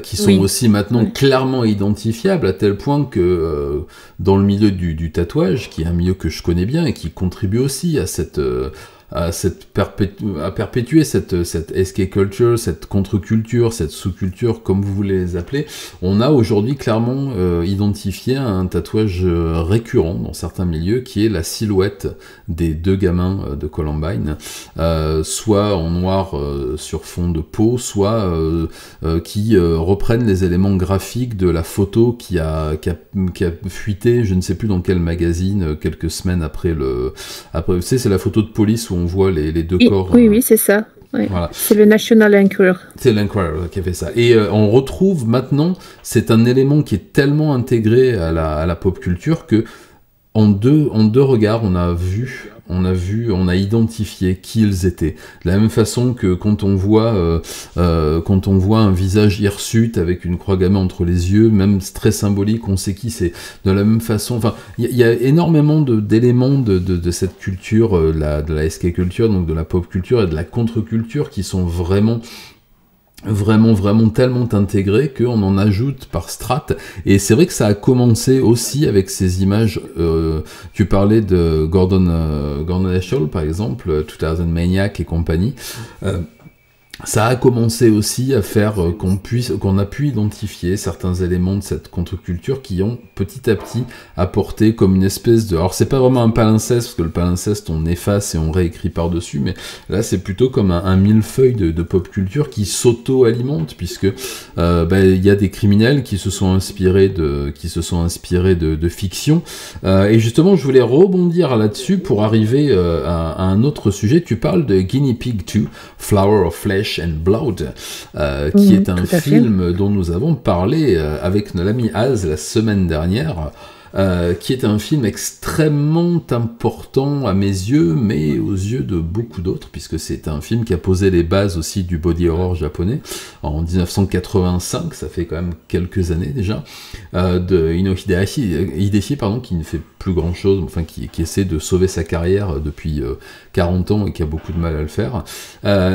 qui sont aussi maintenant clairement identifiables, à tel point que dans le milieu du tatouage, qui est un milieu que je connais bien et qui contribue aussi à perpétuer cette SK culture, cette contre-culture, cette sous-culture, comme vous voulez les appeler. On a aujourd'hui clairement identifié un tatouage récurrent dans certains milieux, qui est la silhouette des deux gamins de Columbine, soit en noir sur fond de peau, soit qui reprennent les éléments graphiques de la photo qui a fuité, je ne sais plus dans quel magazine, quelques semaines après tu sais, c'est la photo de police où on voit les deux corps. Oui, c'est ça. Oui. Voilà. C'est le National Enquirer. C'est l'Enquirer qui a fait ça. Et on retrouve maintenant, c'est un élément qui est tellement intégré à la pop culture que en deux regards, on a identifié qui ils étaient. De la même façon que quand on voit un visage hirsute avec une croix gammée entre les yeux, même très symbolique, on sait qui c'est. De la même façon, enfin, il y a énormément d'éléments de cette culture, de la SK culture, donc de la pop culture et de la contre-culture, qui sont vraiment tellement intégré qu'on en ajoute par strates. Et c'est vrai que ça a commencé aussi avec ces images, tu parlais de Gordon Heschel par exemple, 2000 Maniac et compagnie. Ça a commencé aussi à faire qu'on a pu identifier certains éléments de cette contre-culture qui ont petit à petit apporté comme une espèce de... Alors c'est pas vraiment un palimpseste, parce que le palimpseste on efface et on réécrit par-dessus, mais là c'est plutôt comme un millefeuille de pop culture qui s'auto-alimente, puisque il y a des criminels qui se sont inspirés de fiction. Et justement je voulais rebondir là-dessus pour arriver à un autre sujet. Tu parles de Guinea Pig 2, Flower of Flesh and Blood, qui est un film dont nous avons parlé avec l'ami Az la semaine dernière. qui est un film extrêmement important à mes yeux, mais aux yeux de beaucoup d'autres, puisque c'est un film qui a posé les bases aussi du body horror japonais en 1985, ça fait quand même quelques années déjà, de Hideshi, pardon, qui ne fait plus grand chose, enfin qui essaie de sauver sa carrière depuis 40 ans et qui a beaucoup de mal à le faire,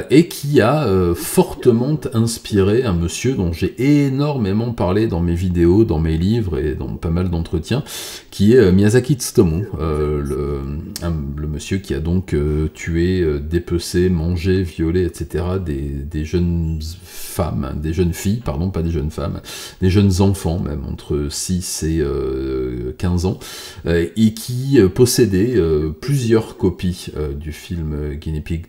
et qui a fortement inspiré un monsieur dont j'ai énormément parlé dans mes vidéos, dans mes livres et dans pas mal d'entretiens, qui est Miyazaki Tsutomu, le monsieur qui a donc tué, dépecé, mangé, violé, etc. des jeunes femmes, des jeunes filles, pardon, pas des jeunes femmes, des jeunes enfants, même entre 6 et 15 ans, et qui possédait plusieurs copies du film Guinea Pig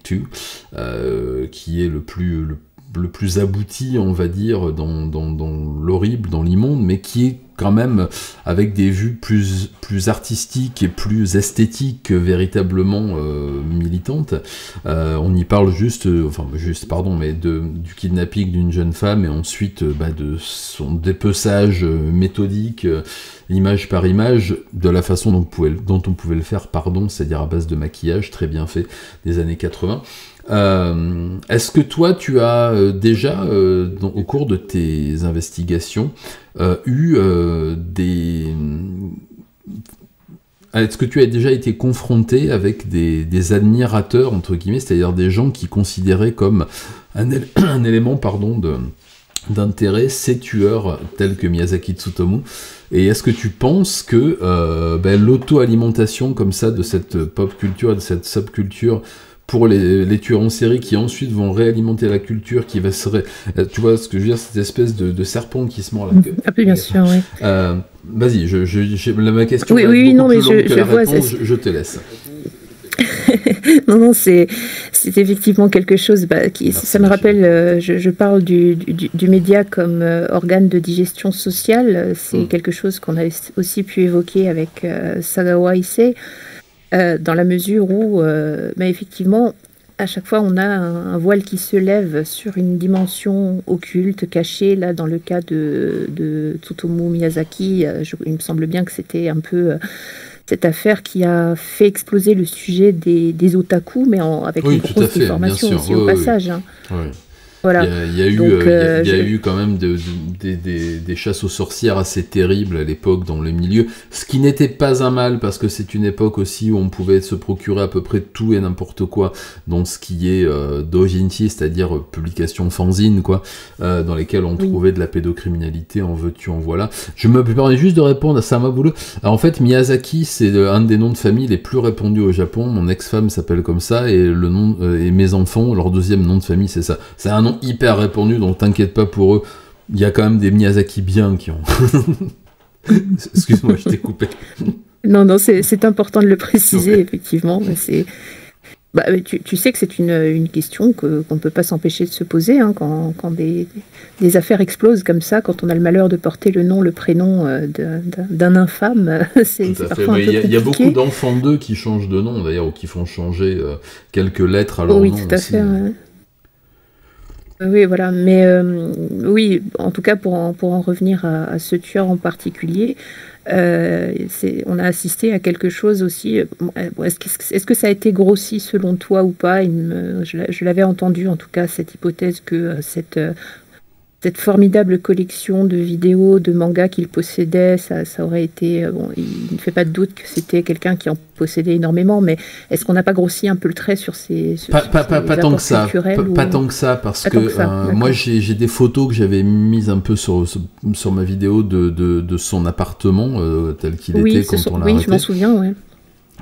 2, qui est le plus abouti, on va dire, dans l'horrible, dans l'immonde, mais qui est quand même avec des vues plus artistiques et plus esthétiques que véritablement militantes. On y parle mais du kidnapping d'une jeune femme et ensuite de son dépeçage méthodique, image par image, de la façon dont on pouvait le faire, c'est-à-dire à base de maquillage très bien fait des années 80. Est-ce que toi, tu as déjà, au cours de tes investigations, est-ce que tu as déjà été confronté avec des admirateurs, entre guillemets, c'est-à-dire des gens qui considéraient comme un élément d'intérêt ces tueurs tels que Miyazaki Tsutomu? Et est-ce que tu penses que l'auto-alimentation comme ça de cette pop culture, de cette subculture, pour les tueurs en série qui ensuite vont réalimenter la culture, qui va tu vois ce que je veux dire, cette espèce de serpent qui se mord la queue. Ah, bien sûr, oui. Vas-y, ma question oui, non, mais je vois, je te laisse. Non, c'est effectivement quelque chose ça me rappelle, je parle du média comme organe de digestion sociale, c'est quelque chose qu'on a aussi pu évoquer avec Sagawa Issei, dans la mesure où, effectivement, à chaque fois, on a un voile qui se lève sur une dimension occulte, cachée. Là, dans le cas de Tsutomu Miyazaki, il me semble bien que c'était un peu cette affaire qui a fait exploser le sujet des otaku, mais avec une grosse déformation aussi au passage. Hein. Oui. Voilà. Il y a eu quand même des chasses aux sorcières assez terribles à l'époque dans le milieu, ce qui n'était pas un mal, parce que c'est une époque aussi où on pouvait se procurer à peu près tout et n'importe quoi, dans ce qui est doujinshi, c'est-à-dire publication fanzine, quoi, dans lesquelles on trouvait de la pédocriminalité, en veux-tu, en voilà. Je me permets juste de répondre à Samaboulou. Alors, en fait, Miyazaki, c'est un des noms de famille les plus répandus au Japon. Mon ex-femme s'appelle comme ça, et et mes enfants, leur deuxième nom de famille, c'est ça. C'est un nom hyper répandu, donc t'inquiète pas pour eux. Il y a quand même des Miyazaki bien qui ont... Excuse-moi, je t'ai coupé. Non, c'est important de le préciser, effectivement. Tu sais que c'est une question qu'on ne peut pas s'empêcher de se poser, hein, quand des affaires explosent comme ça, quand on a le malheur de porter le nom, le prénom d'un infâme, c'est parfois un peu compliqué. Il y a beaucoup d'enfants d'eux qui changent de nom, d'ailleurs, ou qui font changer quelques lettres à leur nom. Oui, tout à fait, ouais. Oui, voilà, mais oui, en tout cas, pour en revenir à ce tueur en particulier, on a assisté à quelque chose aussi. Est-ce que ça a été grossi selon toi ou pas? Je l'avais entendu, en tout cas, cette hypothèse que cette formidable collection de vidéos, de mangas qu'il possédait, ça aurait été... il ne fait pas de doute que c'était quelqu'un qui en possédait énormément, mais est-ce qu'on n'a pas grossi un peu le trait sur ces pas tant que ça, pas tant que ça, parce que moi j'ai des photos que j'avais mises un peu sur ma vidéo de son appartement tel qu'il était quand on l'a arrêté. Oui, je m'en souviens, ouais.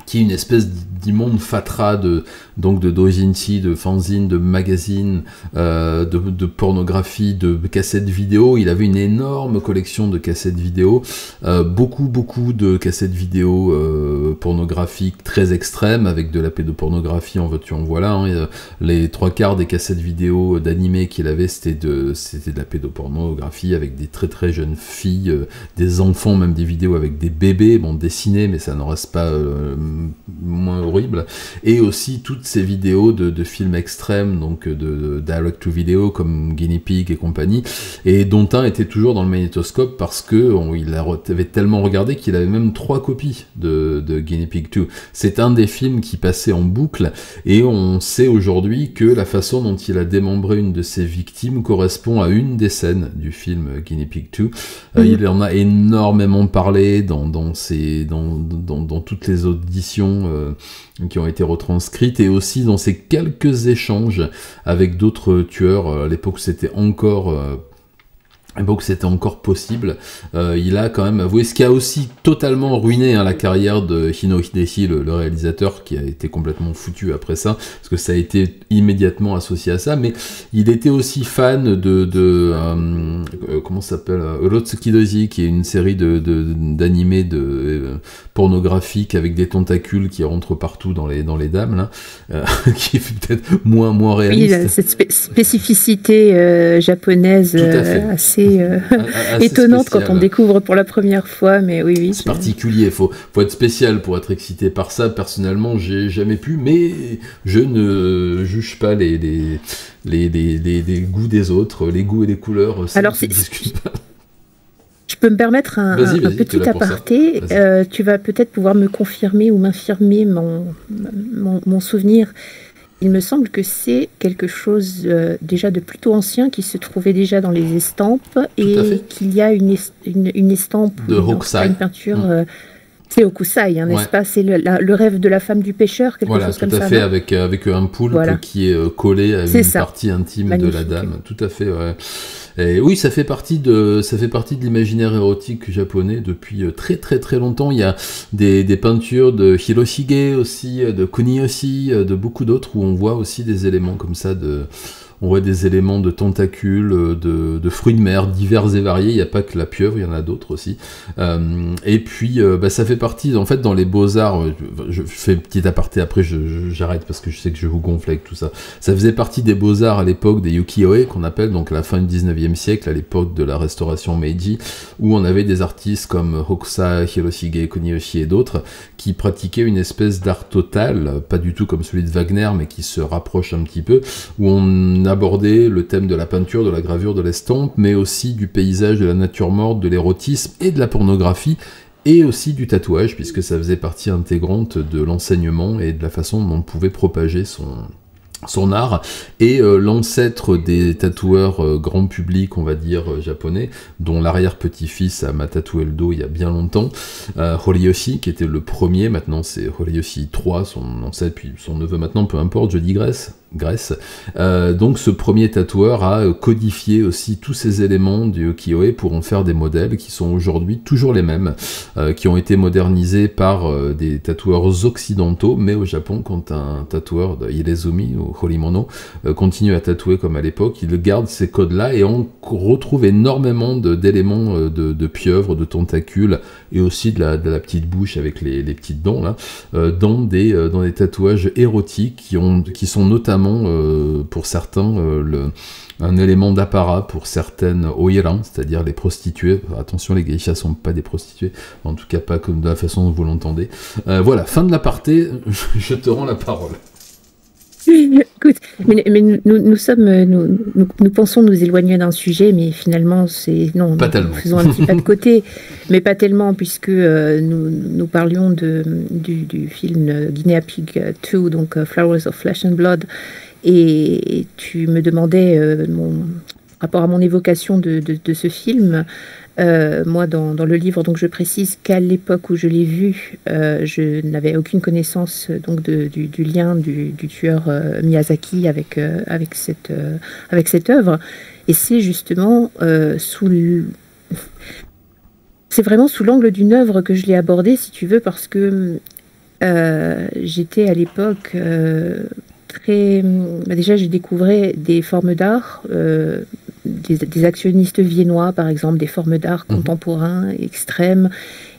Qui est une espèce d'immonde fatras de doujinshi, de fanzine, de magazine, de pornographie, de cassettes vidéo. Il avait une énorme collection de cassettes vidéo, beaucoup de cassettes vidéo pornographiques très extrêmes, avec de la pédopornographie, en veux-tu, en voilà. Hein. Les 3/4 des cassettes vidéo d'animé qu'il avait, c'était de la pédopornographie, avec des très très jeunes filles, des enfants, même des vidéos avec des bébés, dessinés, mais ça n'en reste pas moins horrible, et aussi toutes ces vidéos de films extrêmes, donc de direct to video comme Guinea Pig et compagnie, et dont un était toujours dans le magnétoscope parce que il avait tellement regardé qu'il avait même 3 copies de Guinea Pig 2. C'est un des films qui passait en boucle, et on sait aujourd'hui que la façon dont il a démembré une de ses victimes correspond à une des scènes du film Guinea Pig 2. Il en a énormément parlé dans toutes les auditions qui ont été retranscrites, et aussi dans ces quelques échanges avec d'autres tueurs. À l'époque, c'était encore possible. Il a quand même avoué, ce qui a aussi totalement ruiné la carrière de Hino Hideshi, le réalisateur, qui a été complètement foutu après ça, parce que ça a été immédiatement associé à ça, mais il était aussi fan de comment ça s'appelle, Urotsuki Doji, qui est une série d'animés pornographiques avec des tentacules qui rentrent partout dans les dames, là, qui est peut-être moins réaliste. Oui, cette spécificité japonaise assez étonnante spécial, quand on découvre pour la première fois, mais oui. C'est particulier, faut être spécial pour être excité par ça. Personnellement, j'ai jamais pu, mais je ne juge pas les goûts des autres, les goûts et les couleurs. Alors, je peux me permettre un petit aparté. Tu vas peut-être pouvoir me confirmer ou m'infirmer mon souvenir. Il me semble que c'est quelque chose déjà de plutôt ancien qui se trouvait déjà dans les estampes, et qu'il y a une estampe de Hokusai, une peinture. C'est Hokusai, n'est-ce pas? C'est le rêve de la femme du pêcheur, quelque chose comme ça. Tout à fait, avec un poulpe qui est collé à une partie intime de la dame. Tout à fait, ouais. Et oui, ça fait partie de l'imaginaire érotique japonais depuis très très très longtemps. Il y a des peintures de Hiroshige aussi, de Kuniyoshi, de beaucoup d'autres, où on voit aussi des éléments comme ça on voit des éléments de tentacules, de fruits de mer divers et variés. Il n'y a pas que la pieuvre, il y en a d'autres aussi. Et puis, ça fait partie, en fait, dans les beaux-arts, je fais un petit aparté, après j'arrête parce que je sais que je vous gonfle avec tout ça. Ça faisait partie des beaux-arts à l'époque des ukiyo-e, qu'on appelle, donc à la fin du 19e siècle, à l'époque de la restauration Meiji, où on avait des artistes comme Hokusai, Hiroshige, Kuniyoshi et d'autres, qui pratiquaient une espèce d'art total, pas du tout comme celui de Wagner, mais qui se rapproche un petit peu, où on aborder le thème de la peinture, de la gravure, de l'estampe, mais aussi du paysage, de la nature morte, de l'érotisme et de la pornographie, et aussi du tatouage, puisque ça faisait partie intégrante de l'enseignement et de la façon dont on pouvait propager son art. Et l'ancêtre des tatoueurs grand public, on va dire, japonais, dont l'arrière-petit-fils m'a tatoué le dos il y a bien longtemps, Horiyoshi, qui était le premier, maintenant c'est Horiyoshi 3, son ancêtre, puis son neveu maintenant, peu importe, je digresse. Donc ce premier tatoueur a codifié aussi tous ces éléments du ukiyo-e pour en faire des modèles qui sont aujourd'hui toujours les mêmes, qui ont été modernisés par des tatoueurs occidentaux, mais au Japon, quand un tatoueur de Irezumi ou Horimono continue à tatouer comme à l'époque, il garde ces codes-là, et on retrouve énormément d'éléments de pieuvres, de tentacules, et aussi de la petite bouche avec les petites dents là, dans des tatouages érotiques qui sont notamment pour certains un élément d'apparat pour certaines oiran, c'est-à-dire les prostituées. Attention, les geishas sont pas des prostituées, en tout cas pas comme de la façon dont vous l'entendez. Voilà, fin de l'aparté, je te rends la parole. Écoute, mais nous pensons nous éloigner d'un sujet, mais finalement, nous faisons un petit pas de côté, mais pas tellement, puisque nous parlions du film Guinea Pig 2, donc Flowers of Flesh and Blood, et tu me demandais mon rapport à mon évocation de ce film. Moi, dans le livre, donc je précise qu'à l'époque où je l'ai vu, je n'avais aucune connaissance donc du lien du tueur Miyazaki avec cette œuvre, et c'est justement c'est vraiment sous l'angle d'une œuvre que je l'ai abordée, si tu veux, parce que j'étais à l'époque déjà, j'ai découvert des formes d'art, des actionnistes viennois, par exemple, des formes d'art contemporains, extrêmes,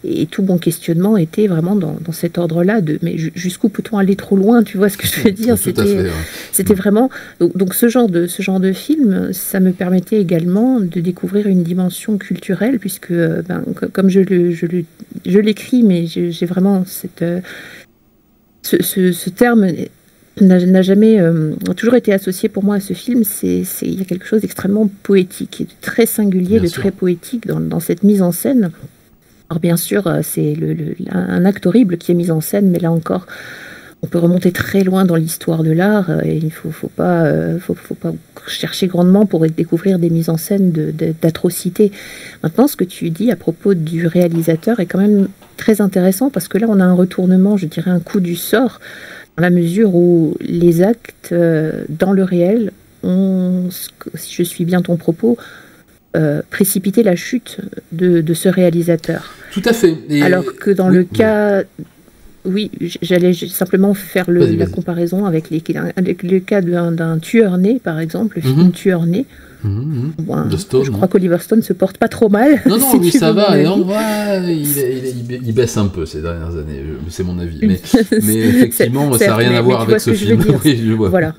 et tout mon questionnement était vraiment dans cet ordre-là, mais jusqu'où peut-on aller trop loin, tu vois ce que je veux dire? C'était vraiment... Donc ce genre de film, ça me permettait également de découvrir une dimension culturelle, puisque, comme je l'écris, mais j'ai vraiment ce terme n'a jamais a toujours été associé pour moi à ce film. Il y a quelque chose d'extrêmement poétique et de très singulier, de très poétique dans cette mise en scène. Alors bien sûr, c'est un acte horrible qui est mis en scène, mais là encore, on peut remonter très loin dans l'histoire de l'art et il faut pas chercher grandement pour découvrir des mises en scène d'atrocités. Maintenant, ce que tu dis à propos du réalisateur est quand même très intéressant parce que là, on a un retournement, je dirais un coup du sort, dans la mesure où les actes dans le réel ont, si je suis bien ton propos, précipité la chute de ce réalisateur. Tout à fait. Alors que dans le cas... Oui, j'allais simplement faire la comparaison avec le cas d'un tueur né, par exemple, le film Tueur né. Je crois qu'Oliver Stone se porte pas trop mal. Non, si lui ça va, et en vrai, il baisse un peu ces dernières années, c'est mon avis. Mais effectivement, ça n'a rien à voir avec ce film. Oui, je vois. Voilà.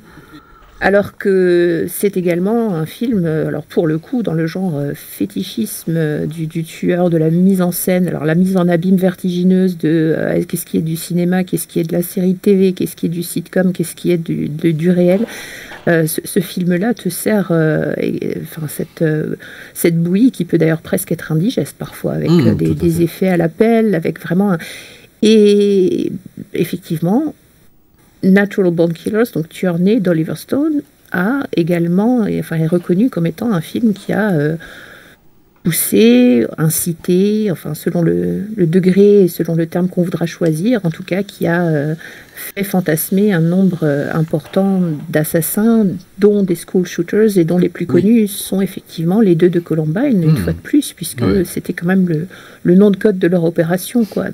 Alors que c'est également un film, alors pour le coup, dans le genre fétichisme du tueur, de la mise en scène, alors la mise en abîme vertigineuse de qu'est-ce qui est du cinéma, qu'est-ce qui est de la série TV, qu'est-ce qui est du sitcom, qu'est-ce qui est du réel. Ce film-là te sert cette bouillie qui peut d'ailleurs presque être indigeste parfois, avec des effets à l'appel, avec vraiment... Et effectivement... Natural Born Killers, donc Tueur né d'Oliver Stone, est reconnu comme étant un film qui a poussé, incité, selon le degré et selon le terme qu'on voudra choisir, en tout cas qui a fait fantasmer un nombre important d'assassins, dont des school shooters, et dont les plus connus sont effectivement les deux de Columbine, une fois de plus, puisque c'était quand même le nom de code de leur opération, quoi.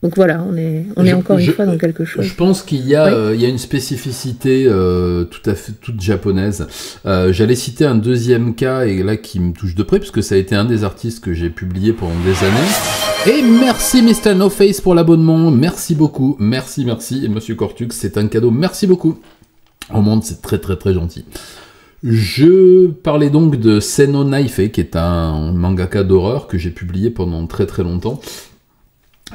Donc voilà, on est encore une fois dans quelque chose. Je pense qu'il y a une spécificité tout à fait toute japonaise. J'allais citer un deuxième cas, et là qui me touche de près, puisque ça a été un des artistes que j'ai publié pendant des années. Et merci Mr. No Face pour l'abonnement, merci beaucoup, merci, et Monsieur Cortux, c'est un cadeau, merci beaucoup. Au monde, c'est très très très gentil. Je parlais donc de Seno Naife, qui est un mangaka d'horreur que j'ai publié pendant très très longtemps.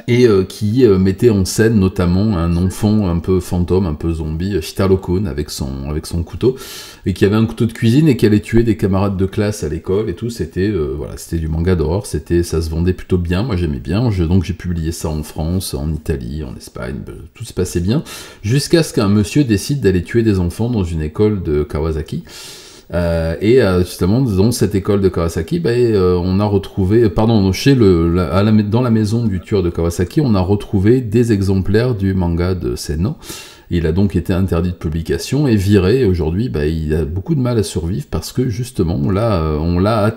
Et qui mettait en scène notamment un enfant un peu fantôme, un peu zombie, Shitaro-kun, avec son couteau, et qui avait un couteau de cuisine et qui allait tuer des camarades de classe à l'école et tout. C'était c'était du manga d'horreur, ça se vendait plutôt bien, moi j'aimais bien, donc j'ai publié ça en France, en Italie, en Espagne, tout se passait bien, jusqu'à ce qu'un monsieur décide d'aller tuer des enfants dans une école de Kawasaki. Justement dans cette école de Kawasaki, on a retrouvé, dans la maison du tueur de Kawasaki, on a retrouvé des exemplaires du manga de Seno. Il a donc été interdit de publication et viré, et aujourd'hui il a beaucoup de mal à survivre parce que justement on l'a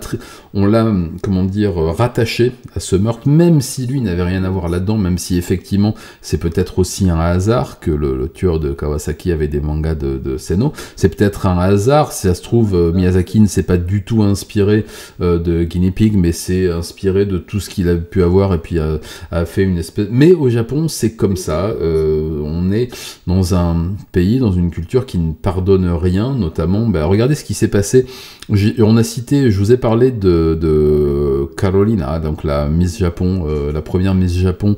rattaché à ce meurtre, même si lui n'avait rien à voir là-dedans, même si effectivement c'est peut-être aussi un hasard que le tueur de Kawasaki avait des mangas de Seno, c'est peut-être un hasard, si ça se trouve Miyazaki ne s'est pas du tout inspiré de Guinea Pig, mais c'est inspiré de tout ce qu'il a pu avoir et puis a fait une espèce... Mais au Japon c'est comme ça, on est dans un pays, dans une culture qui ne pardonne rien, notamment, regardez ce qui s'est passé, on a cité, je vous ai parlé de Carolina, donc la Miss Japon, la première Miss Japon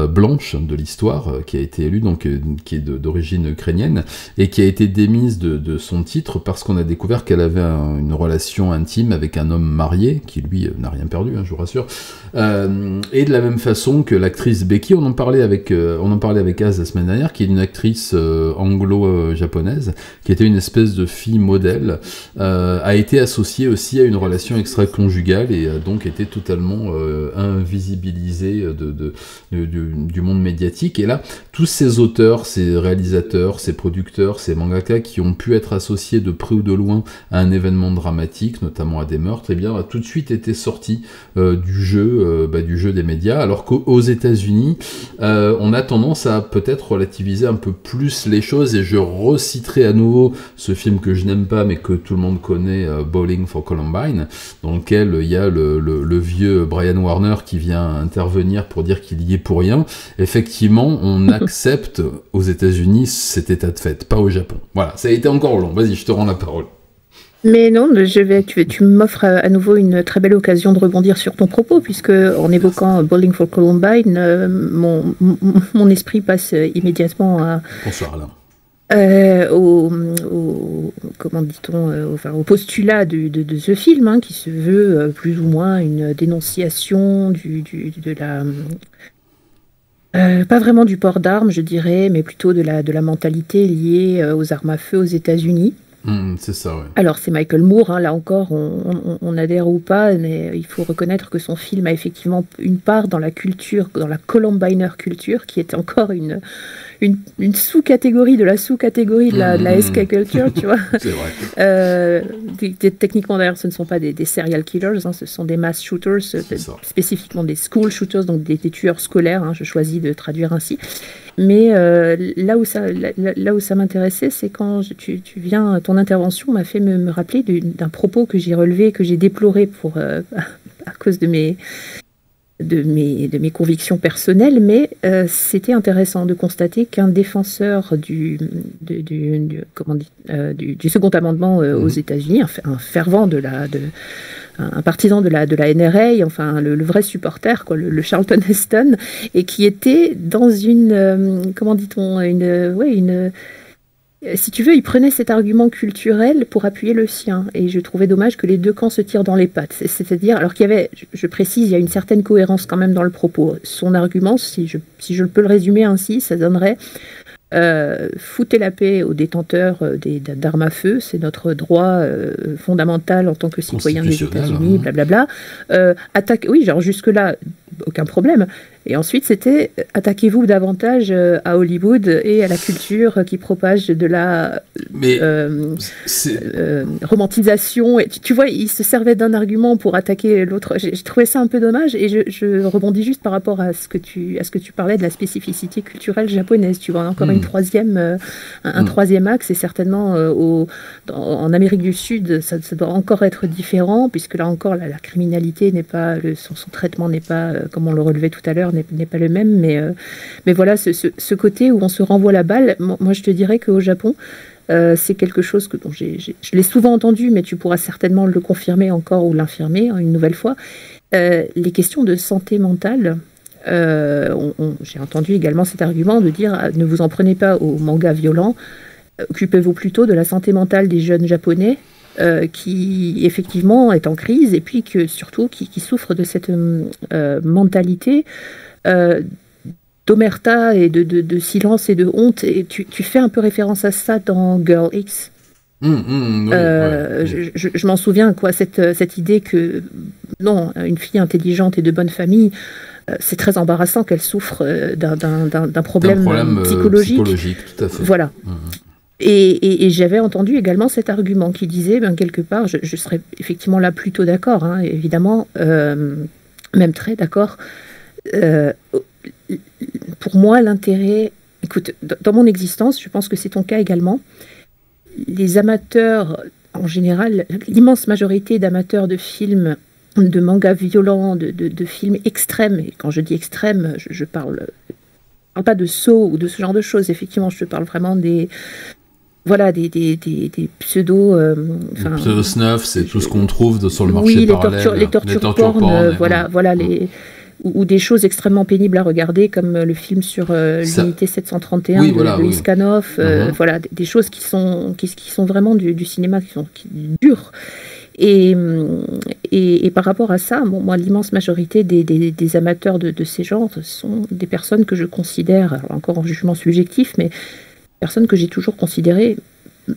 blanche de l'histoire, qui a été élue, donc qui est d'origine ukrainienne, et qui a été démise de son titre parce qu'on a découvert qu'elle avait une relation intime avec un homme marié, qui lui n'a rien perdu, je vous rassure, et de la même façon que l'actrice Becky, on en parlait avec Az la semaine dernière, qui est une actrice anglo-japonaise, qui était une espèce de fille modèle, a été associée aussi à une relation extra-conjugale et a donc été totalement invisibilisée du monde médiatique. Et là, tous ces auteurs, ces réalisateurs, ces producteurs, ces mangaka qui ont pu être associés de près ou de loin à un événement dramatique, notamment à des meurtres, a tout de suite été sortis du jeu des médias, alors qu'aux États-Unis, on a tendance à peut-être relativiser un peu plus les choses, et je reciterai à nouveau ce film que je n'aime pas mais que tout le monde connaît, Bowling for Columbine, dans lequel il y a le vieux Brian Warner qui vient intervenir pour dire qu'il y est pour rien. Effectivement, on accepte aux États-Unis cet état de fait, pas au Japon. Voilà, ça a été encore long. Vas-y, je te rends la parole. Mais non, tu m'offres à nouveau une très belle occasion de rebondir sur ton propos, puisque en évoquant Bowling for Columbine, mon esprit passe immédiatement à... Bonsoir Alain. Comment dit-on, au postulat de ce film, hein, qui se veut plus ou moins une dénonciation de la... pas vraiment du port d'armes, je dirais, mais plutôt de la mentalité liée aux armes à feu aux États-Unis. C'est ça, ouais. Alors c'est Michael Moore, hein, là encore, on adhère ou pas, mais il faut reconnaître que son film a effectivement une part dans la culture, dans la Columbiner culture, qui est encore une sous-catégorie de la sous-catégorie de la SK culture, tu vois. C'est vrai. Techniquement, d'ailleurs, ce ne sont pas des serial killers, hein, ce sont des mass shooters, spécifiquement des school shooters, donc des tueurs scolaires, hein, je choisis de traduire ainsi. Mais là où ça m'intéressait, c'est quand ton intervention m'a fait me rappeler d'un propos que j'ai relevé, que j'ai déploré à cause de mes convictions personnelles, mais c'était intéressant de constater qu'un défenseur du Second Amendement aux États-Unis, un fervent un partisan de la NRA, enfin le vrai supporter, quoi, le Charlton Heston, et qui était dans si tu veux, il prenait cet argument culturel pour appuyer le sien, et je trouvais dommage que les deux camps se tirent dans les pattes. C'est-à-dire, alors qu'il y avait, je précise, il y a une certaine cohérence quand même dans le propos. Son argument, si je peux le résumer ainsi, ça donnerait foutez la paix aux détenteurs d'armes à feu, c'est notre droit fondamental en tant que citoyen des États-Unis, blablabla. Oui, genre jusque-là, aucun problème. Et ensuite, c'était attaquez-vous davantage à Hollywood et à la culture qui propage de la romantisation. Et tu vois, il se servait d'un argument pour attaquer l'autre. J'ai trouvé ça un peu dommage, et je rebondis juste par rapport à ce que tu parlais de la spécificité culturelle japonaise. Tu vois, encore un troisième axe, et certainement en Amérique du Sud, ça doit encore être différent, puisque là encore, la criminalité n'est pas, son traitement n'est pas, comme on le relevait tout à l'heure, n'est pas le même, mais voilà, ce côté où on se renvoie la balle, moi je te dirais qu'au Japon, c'est quelque chose dont je l'ai souvent entendu, mais tu pourras certainement le confirmer encore ou l'infirmer une nouvelle fois. Les questions de santé mentale, j'ai entendu également cet argument de dire ne vous en prenez pas aux mangas violents, occupez-vous plutôt de la santé mentale des jeunes japonais qui effectivement est en crise, et puis surtout qui souffre de cette mentalité d'omerta et de silence et de honte. Et tu fais un peu référence à ça dans Girl X. Je m'en souviens, quoi, cette idée que non, une fille intelligente et de bonne famille, c'est très embarrassant qu'elle souffre d'un problème psychologique. Tout à fait. Voilà. Et j'avais entendu également cet argument qui disait, quelque part, je serais effectivement là plutôt d'accord, hein, évidemment, même très d'accord. Pour moi, l'intérêt... Écoute, dans mon existence, je pense que c'est ton cas également, les amateurs, en général, l'immense majorité d'amateurs de films, de mangas violents, de films extrêmes, et quand je dis extrêmes, je parle pas de sauts ou de ce genre de choses, effectivement, je te parle vraiment des pseudo... les pseudo-snuff, c'est tout ce qu'on trouve sur le marché parallèle. Les tortures porn, ou des choses extrêmement pénibles à regarder, comme le film sur l'unité 731 de Iskanov, voilà, des choses qui sont vraiment du cinéma, qui dures. Et par rapport à ça, moi, l'immense majorité des amateurs de ces genres sont des personnes que je considère, alors encore en jugement subjectif, mais personnes que j'ai toujours considérées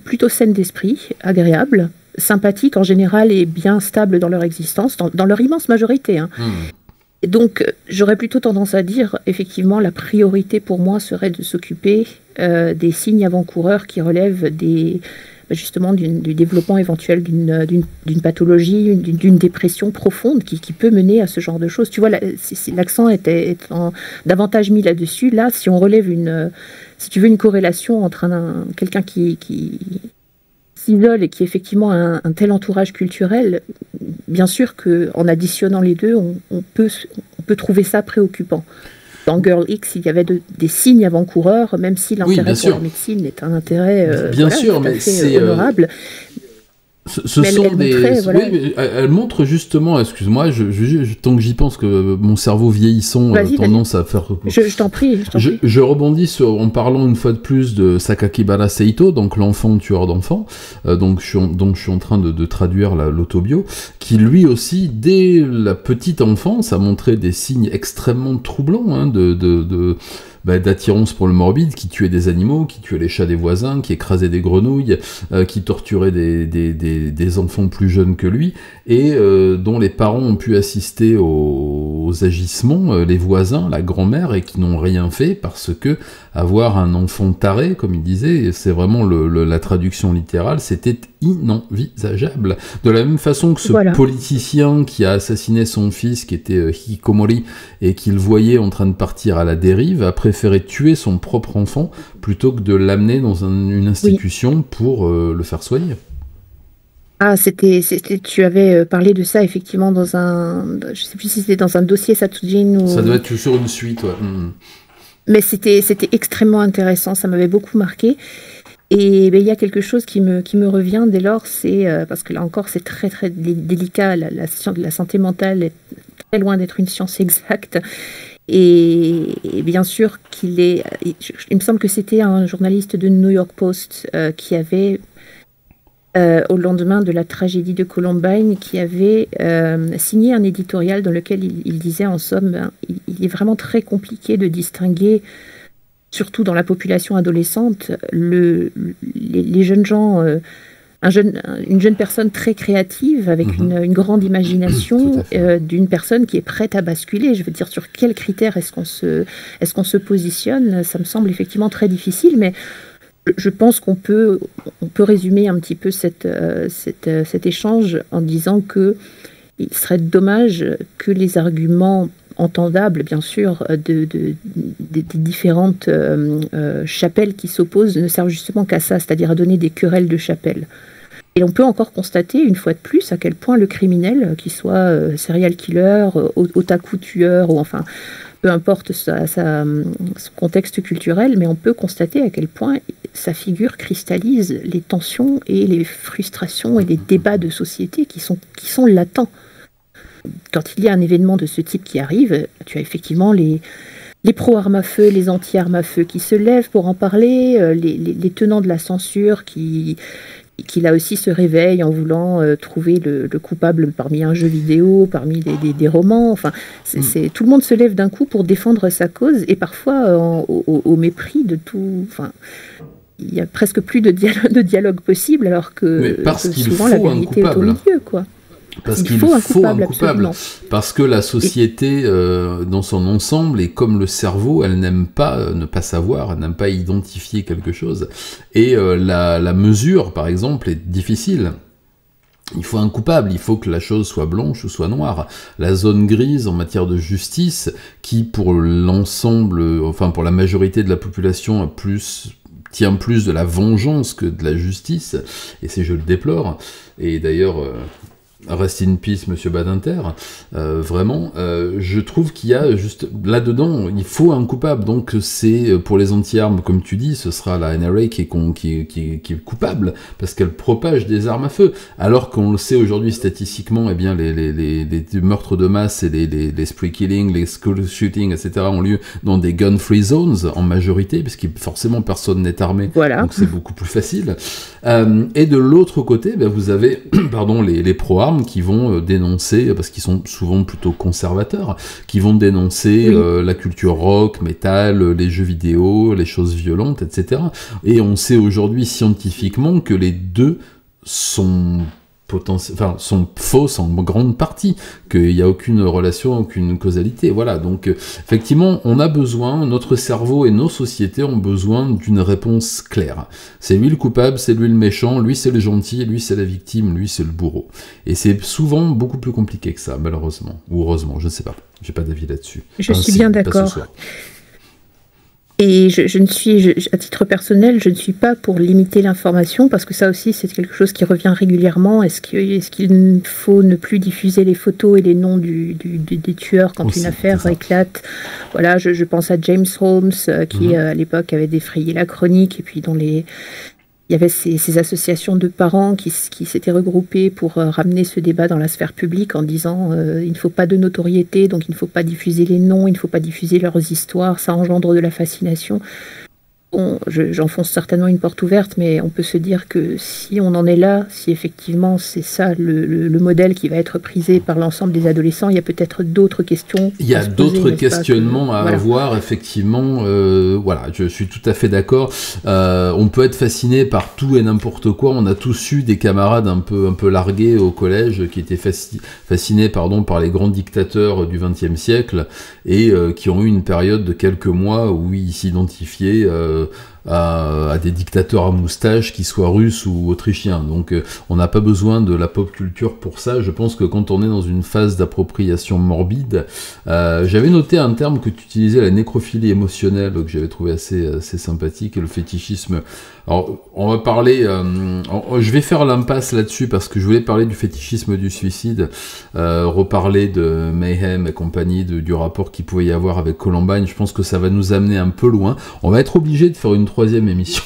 plutôt saines d'esprit, agréables, sympathiques en général et bien stables dans leur existence, dans leur immense majorité. Hein. Et donc, j'aurais plutôt tendance à dire, effectivement, la priorité pour moi serait de s'occuper des signes avant-coureurs qui relèvent justement du développement éventuel d'une pathologie, d'une dépression profonde qui peut mener à ce genre de choses. Tu vois, l'accent est davantage mis là-dessus. Là, si on relève si tu veux, une corrélation entre quelqu'un qui s'isole et qui effectivement a un tel entourage culturel, bien sûr qu'en additionnant les deux, on peut trouver ça préoccupant. Dans Girl X, il y avait des signes avant-coureurs, même si l'intérêt pour la médecine est un intérêt bien sûr, mais c'est honorable. Ce sont des... Voilà. Oui, mais elle montre justement, excuse-moi, tant que j'y pense que mon cerveau vieillissant a tendance à faire... Je t'en prie. Je rebondis en parlant une fois de plus de Sakakibara Seito, donc l'enfant tueur d'enfants, donc je suis en train de traduire l'autobio, qui lui aussi, dès la petite enfance, a montré des signes extrêmement troublants hein, d'attirance pour le morbide, qui tuait des animaux, qui tuait les chats des voisins, qui écrasait des grenouilles, qui torturait des enfants plus jeunes que lui, et dont les parents ont pu assister aux agissements, les voisins, la grand-mère, et qui n'ont rien fait parce que avoir un enfant taré, comme il disait, c'est vraiment la traduction littérale, c'était inenvisageable. De la même façon que ce politicien qui a assassiné son fils, qui était Hikikomori, et qu'il voyait en train de partir à la dérive, a préféré tuer son propre enfant plutôt que de l'amener dans une institution pour le faire soigner. Ah, tu avais parlé de ça effectivement dans je sais plus si c'était dans un dossier Satsujin ou... Ça doit être sur une suite, ouais. Mais c'était extrêmement intéressant, ça m'avait beaucoup marqué. Et il y a quelque chose qui me revient dès lors, c'est parce que là encore c'est très très délicat, la santé mentale est très loin d'être une science exacte. Et bien sûr il me semble que c'était un journaliste de New York Post qui avait, au lendemain de la tragédie de Columbine, qui avait signé un éditorial dans lequel il disait en somme, il est vraiment très compliqué de distinguer, surtout dans la population adolescente, les jeunes gens, une jeune personne très créative, avec une grande imagination, d'une personne qui est prête à basculer. Je veux dire, sur quels critères est-ce qu'on se positionne? Ça me semble effectivement très difficile, mais je pense qu'on peut résumer un petit peu cet échange en disant que il serait dommage que les arguments entendables, bien sûr, des différentes chapelles qui s'opposent ne servent justement qu'à ça, c'est-à-dire à donner des querelles de chapelle. Et on peut encore constater, une fois de plus, à quel point le criminel, qu'il soit serial killer, otaku tueur, ou enfin, peu importe son contexte culturel, mais on peut constater à quel point sa figure cristallise les tensions et les frustrations et les débats de société qui sont latents. Quand il y a un événement de ce type qui arrive, tu as effectivement les pro-armes à feu, les anti-armes à feu qui se lèvent pour en parler, les tenants de la censure qui là aussi se réveillent en voulant trouver le coupable parmi un jeu vidéo, parmi des romans. Enfin, tout le monde se lève d'un coup pour défendre sa cause, et parfois au mépris de tout. Enfin, il y a presque plus de dialogue possible, alors que souvent la vérité est au milieu, quoi. Parce qu'il faut un coupable. Parce que la société, dans son ensemble, et comme le cerveau, elle n'aime pas ne pas savoir, elle n'aime pas identifier quelque chose. Et la mesure, par exemple, est difficile. Il faut un coupable, il faut que la chose soit blanche ou soit noire. La zone grise en matière de justice, qui pour l'ensemble, enfin pour la majorité de la population, tient plus de la vengeance que de la justice, et je le déplore. Et d'ailleurs... Rest in peace, Monsieur Badinter. Vraiment, je trouve qu'il y a juste là-dedans, il faut un coupable. Donc c'est pour les anti-armes, comme tu dis, ce sera la NRA qui est coupable parce qu'elle propage des armes à feu. Alors qu'on le sait aujourd'hui statistiquement, eh bien les meurtres de masse et les spree killings, les school shootings, etc. ont lieu dans des gun-free zones en majorité, parce que forcément personne n'est armé. Voilà. Donc c'est beaucoup plus facile. Et de l'autre côté, vous avez les pro-armes qui vont dénoncer, parce qu'ils sont souvent plutôt conservateurs, qui vont dénoncer la culture rock, métal, les jeux vidéo, les choses violentes, etc. Et on sait aujourd'hui scientifiquement que les deux sont fausses en grande partie, qu'il n'y a aucune relation, aucune causalité. Voilà, donc effectivement, on a besoin, notre cerveau et nos sociétés ont besoin d'une réponse claire. C'est lui le coupable, c'est lui le méchant, lui c'est le gentil, lui c'est la victime, lui c'est le bourreau. Et c'est souvent beaucoup plus compliqué que ça, malheureusement. Ou heureusement, je ne sais pas. J'ai pas d'avis là-dessus. Je suis bien d'accord. Et je ne suis, à titre personnel, je ne suis pas pour limiter l'information, parce que ça aussi, c'est quelque chose qui revient régulièrement. Est-ce qu'il faut ne plus diffuser les photos et les noms des tueurs quand une affaire éclate? Voilà, je pense à James Holmes, qui à l'époque avait défrayé la chronique, et puis dont il il y avait ces associations de parents qui s'étaient regroupées pour ramener ce débat dans la sphère publique en disant il ne faut pas de notoriété, donc il ne faut pas diffuser les noms, il ne faut pas diffuser leurs histoires, ça engendre de la fascination. Bon, j'enfonce certainement une porte ouverte, mais on peut se dire que si on en est là, si effectivement c'est ça le modèle qui va être prisé par l'ensemble des adolescents, il y a peut-être d'autres questions. Il y a d'autres questionnements à avoir, effectivement. Voilà, je suis tout à fait d'accord. On peut être fasciné par tout et n'importe quoi. On a tous eu des camarades un peu largués au collège qui étaient fascinés par les grands dictateurs du XXe siècle et qui ont eu une période de quelques mois où ils s'identifiaient à des dictateurs à moustache, qui soient russes ou autrichiens. Donc on n'a pas besoin de la pop culture pour ça. Je pense que quand on est dans une phase d'appropriation morbide, j'avais noté un terme que tu utilisais, la nécrophilie émotionnelle, que j'avais trouvé assez sympathique, et le fétichisme. Alors on va parler, je vais faire l'impasse là-dessus parce que je voulais parler du fétichisme du suicide, reparler de Mayhem et compagnie, du rapport qu'il pouvait y avoir avec Columbine. Je pense que ça va nous amener un peu loin. On va être obligé de faire une 3e émission.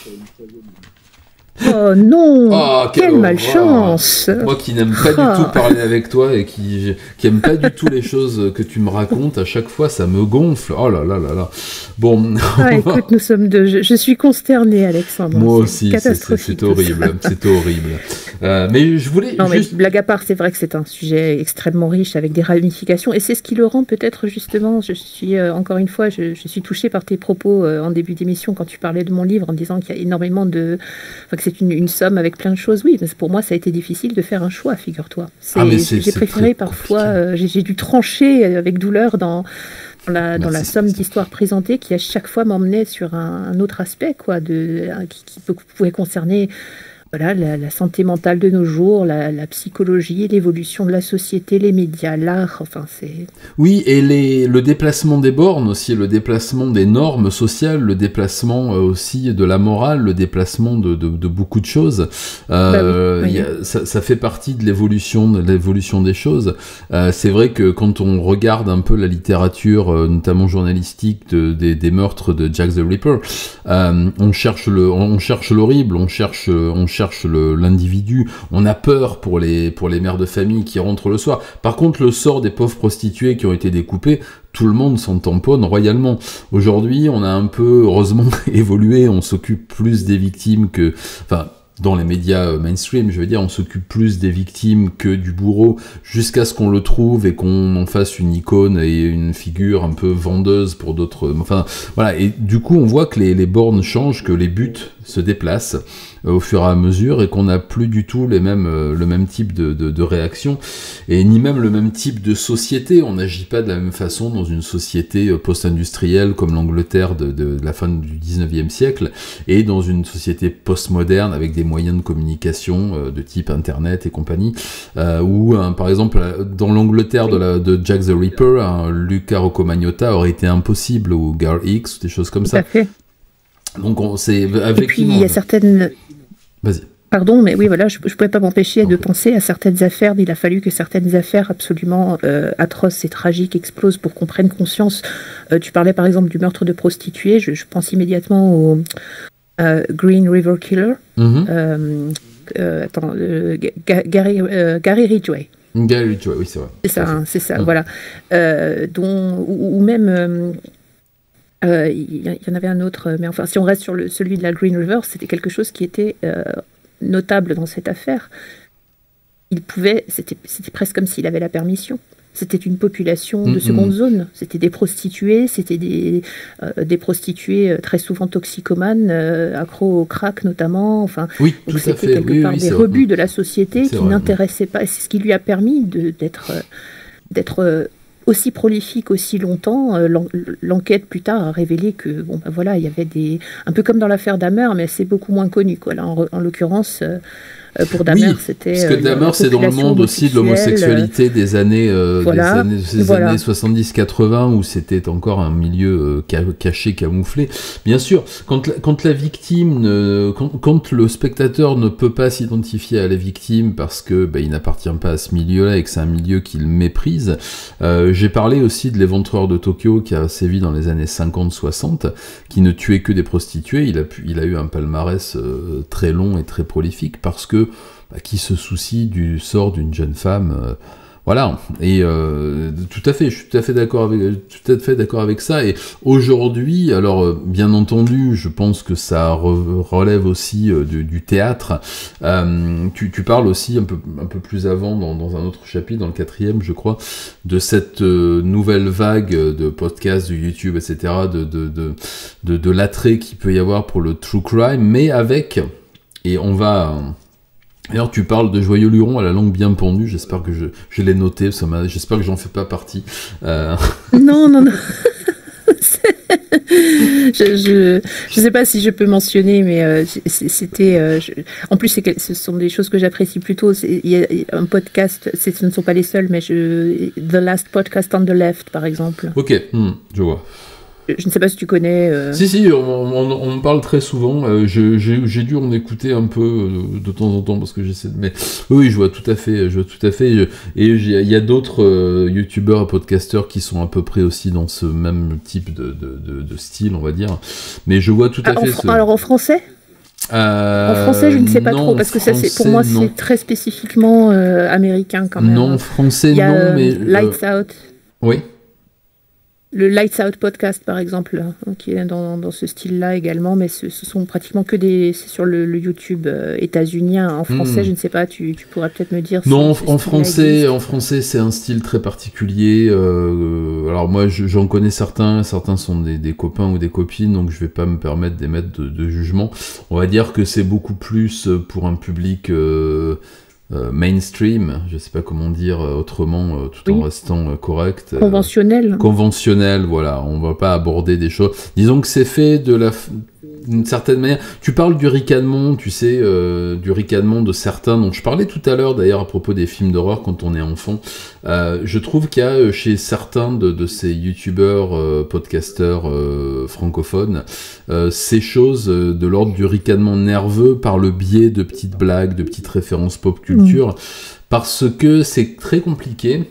Oh non, quelle malchance. Moi qui n'aime pas du tout parler avec toi et qui aime pas du tout les choses que tu me racontes, à chaque fois ça me gonfle. Oh là là là là. Bon. Écoute, nous sommes deux. Je suis consterné, Alexandre. Moi aussi, c'est horrible. C'est horrible. Mais je voulais. Non, mais blague à part, c'est vrai que c'est un sujet extrêmement riche avec des ramifications et c'est ce qui le rend peut-être justement. Je suis encore une fois, je suis touchée par tes propos en début d'émission quand tu parlais de mon livre en disant qu'il y a énormément de. Enfin, que c'est une somme avec plein de choses. Oui, mais pour moi, ça a été difficile de faire un choix, figure-toi. J'ai préféré parfois. J'ai dû trancher avec douleur dans la somme d'histoires présentées qui à chaque fois m'emmenait sur un autre aspect, quoi, qui pouvait concerner la santé mentale de nos jours, la psychologie, l'évolution de la société, les médias, l'art, enfin c'est... Oui, et le déplacement des bornes aussi, le déplacement des normes sociales, le déplacement aussi de la morale, le déplacement de beaucoup de choses. Ça fait partie de l'évolution des choses. C'est vrai que quand on regarde un peu la littérature, notamment journalistique, des meurtres de Jack the Ripper, on cherche l'horrible, on cherche l'individu, on a peur pour les mères de famille qui rentrent le soir. Par contre, le sort des pauvres prostituées qui ont été découpées, tout le monde s'en tamponne royalement. Aujourd'hui, on a un peu, heureusement, évolué, on s'occupe plus des victimes dans les médias mainstream, je veux dire, on s'occupe plus des victimes que du bourreau, jusqu'à ce qu'on le trouve et qu'on en fasse une icône et une figure un peu vendeuse pour d'autres... Enfin, voilà, et du coup, on voit que les bornes changent, que les buts se déplacent au fur et à mesure et qu'on n'a plus du tout le même type de réaction et ni même le même type de société. On n'agit pas de la même façon dans une société post-industrielle comme l'Angleterre de la fin du 19e siècle et dans une société post-moderne avec des moyens de communication de type Internet et compagnie, où par exemple dans l'Angleterre de Jack the Ripper, Luca Rocco Magnotta aurait été impossible, ou Girl X, des choses comme ça. Tout à fait. Donc et puis il y a certaines... Vas-y. Pardon, mais oui, voilà, je ne pouvais pas m'empêcher de penser à certaines affaires. Il a fallu que certaines affaires absolument atroces et tragiques explosent pour qu'on prenne conscience. Tu parlais par exemple du meurtre de prostituées. Je pense immédiatement au Green River Killer. Gary Ridgway. Gary Ridgway, oui, c'est vrai. C'est ça, voilà. Ou même... il y en avait un autre, mais enfin, si on reste sur celui de la Green River, c'était quelque chose qui était notable dans cette affaire. C'était presque comme s'il avait la permission. C'était une population de seconde zone. C'était des prostituées, c'était des prostituées très souvent toxicomanes, accros au crack notamment. Enfin, oui, tout à fait. C'était quelque part des rebuts de la société qui n'intéressaient pas. Et c'est ce qui lui a permis d'être aussi prolifique aussi longtemps. L'enquête plus tard a révélé que il y avait un peu comme dans l'affaire Dahmer, mais c'est beaucoup moins connu, quoi. Là, en l'occurrence, Pour Dahmer, Oui, c'était parce que Dahmer, c'est dans le monde aussi de l'homosexualité des années, des années 70-80, où c'était encore un milieu caché, camouflé. Bien sûr, quand la victime, quand le spectateur ne peut pas s'identifier à la victime parce que il n'appartient pas à ce milieu-là et que c'est un milieu qu'il méprise. J'ai parlé aussi de l'éventreur de Tokyo qui a sévi dans les années 50-60, qui ne tuait que des prostituées. Il a eu un palmarès très long et très prolifique parce que qui se soucie du sort d'une jeune femme, voilà. Et tout à fait, je suis tout à fait d'accord avec ça. Et aujourd'hui, alors bien entendu, je pense que ça relève aussi du théâtre. Tu parles aussi un peu plus avant dans un autre chapitre, dans le 4e, je crois, de cette nouvelle vague de podcasts, de YouTube, etc., de l'attrait qu'il peut y avoir pour le true crime, mais avec, et on va... D'ailleurs, tu parles de Joyeux Luron à la langue bien pendue, j'espère que je l'ai noté, j'espère que j'en fais pas partie. Non. Je sais pas si je peux mentionner, mais c'était... En plus, ce sont des choses que j'apprécie plutôt. Il y a un podcast, ce ne sont pas les seuls, mais The Last Podcast on the Left, par exemple. Ok, je vois. Je ne sais pas si tu connais... Si, on en parle très souvent. J'ai dû en écouter un peu de temps en temps parce que j'essaie de... Mais oui, je vois tout à fait. Et il y a d'autres youtubeurs et podcasteurs qui sont à peu près aussi dans ce même type de style, on va dire. Mais je vois tout à fait... Alors en français en français, je ne sais pas trop, parce que ça, pour moi, c'est très spécifiquement américain quand même. Non, français, il y a, non, mais... Lights Out. Oui. Le Lights Out podcast, par exemple, qui est dans ce style-là également, mais ce sont pratiquement que c'est sur le YouTube états-unien. En français, je ne sais pas, tu pourras peut-être me dire. Non, en français, c'est un style très particulier. Alors moi, j'en connais certains sont des copains ou des copines, donc je vais pas me permettre d'émettre de jugement. On va dire que c'est beaucoup plus pour un public... mainstream, je sais pas comment dire autrement, tout en restant correct. Conventionnel, voilà. On va pas aborder des choses. Disons que c'est fait d'une certaine manière. Tu parles du ricanement, tu sais, du ricanement de certains dont je parlais tout à l'heure, d'ailleurs, à propos des films d'horreur quand on est enfant. Je trouve qu'il y a chez certains de ces youtubeurs, podcasteurs francophones, ces choses de l'ordre du ricanement nerveux par le biais de petites blagues, de petites références pop culture, parce que c'est très compliqué.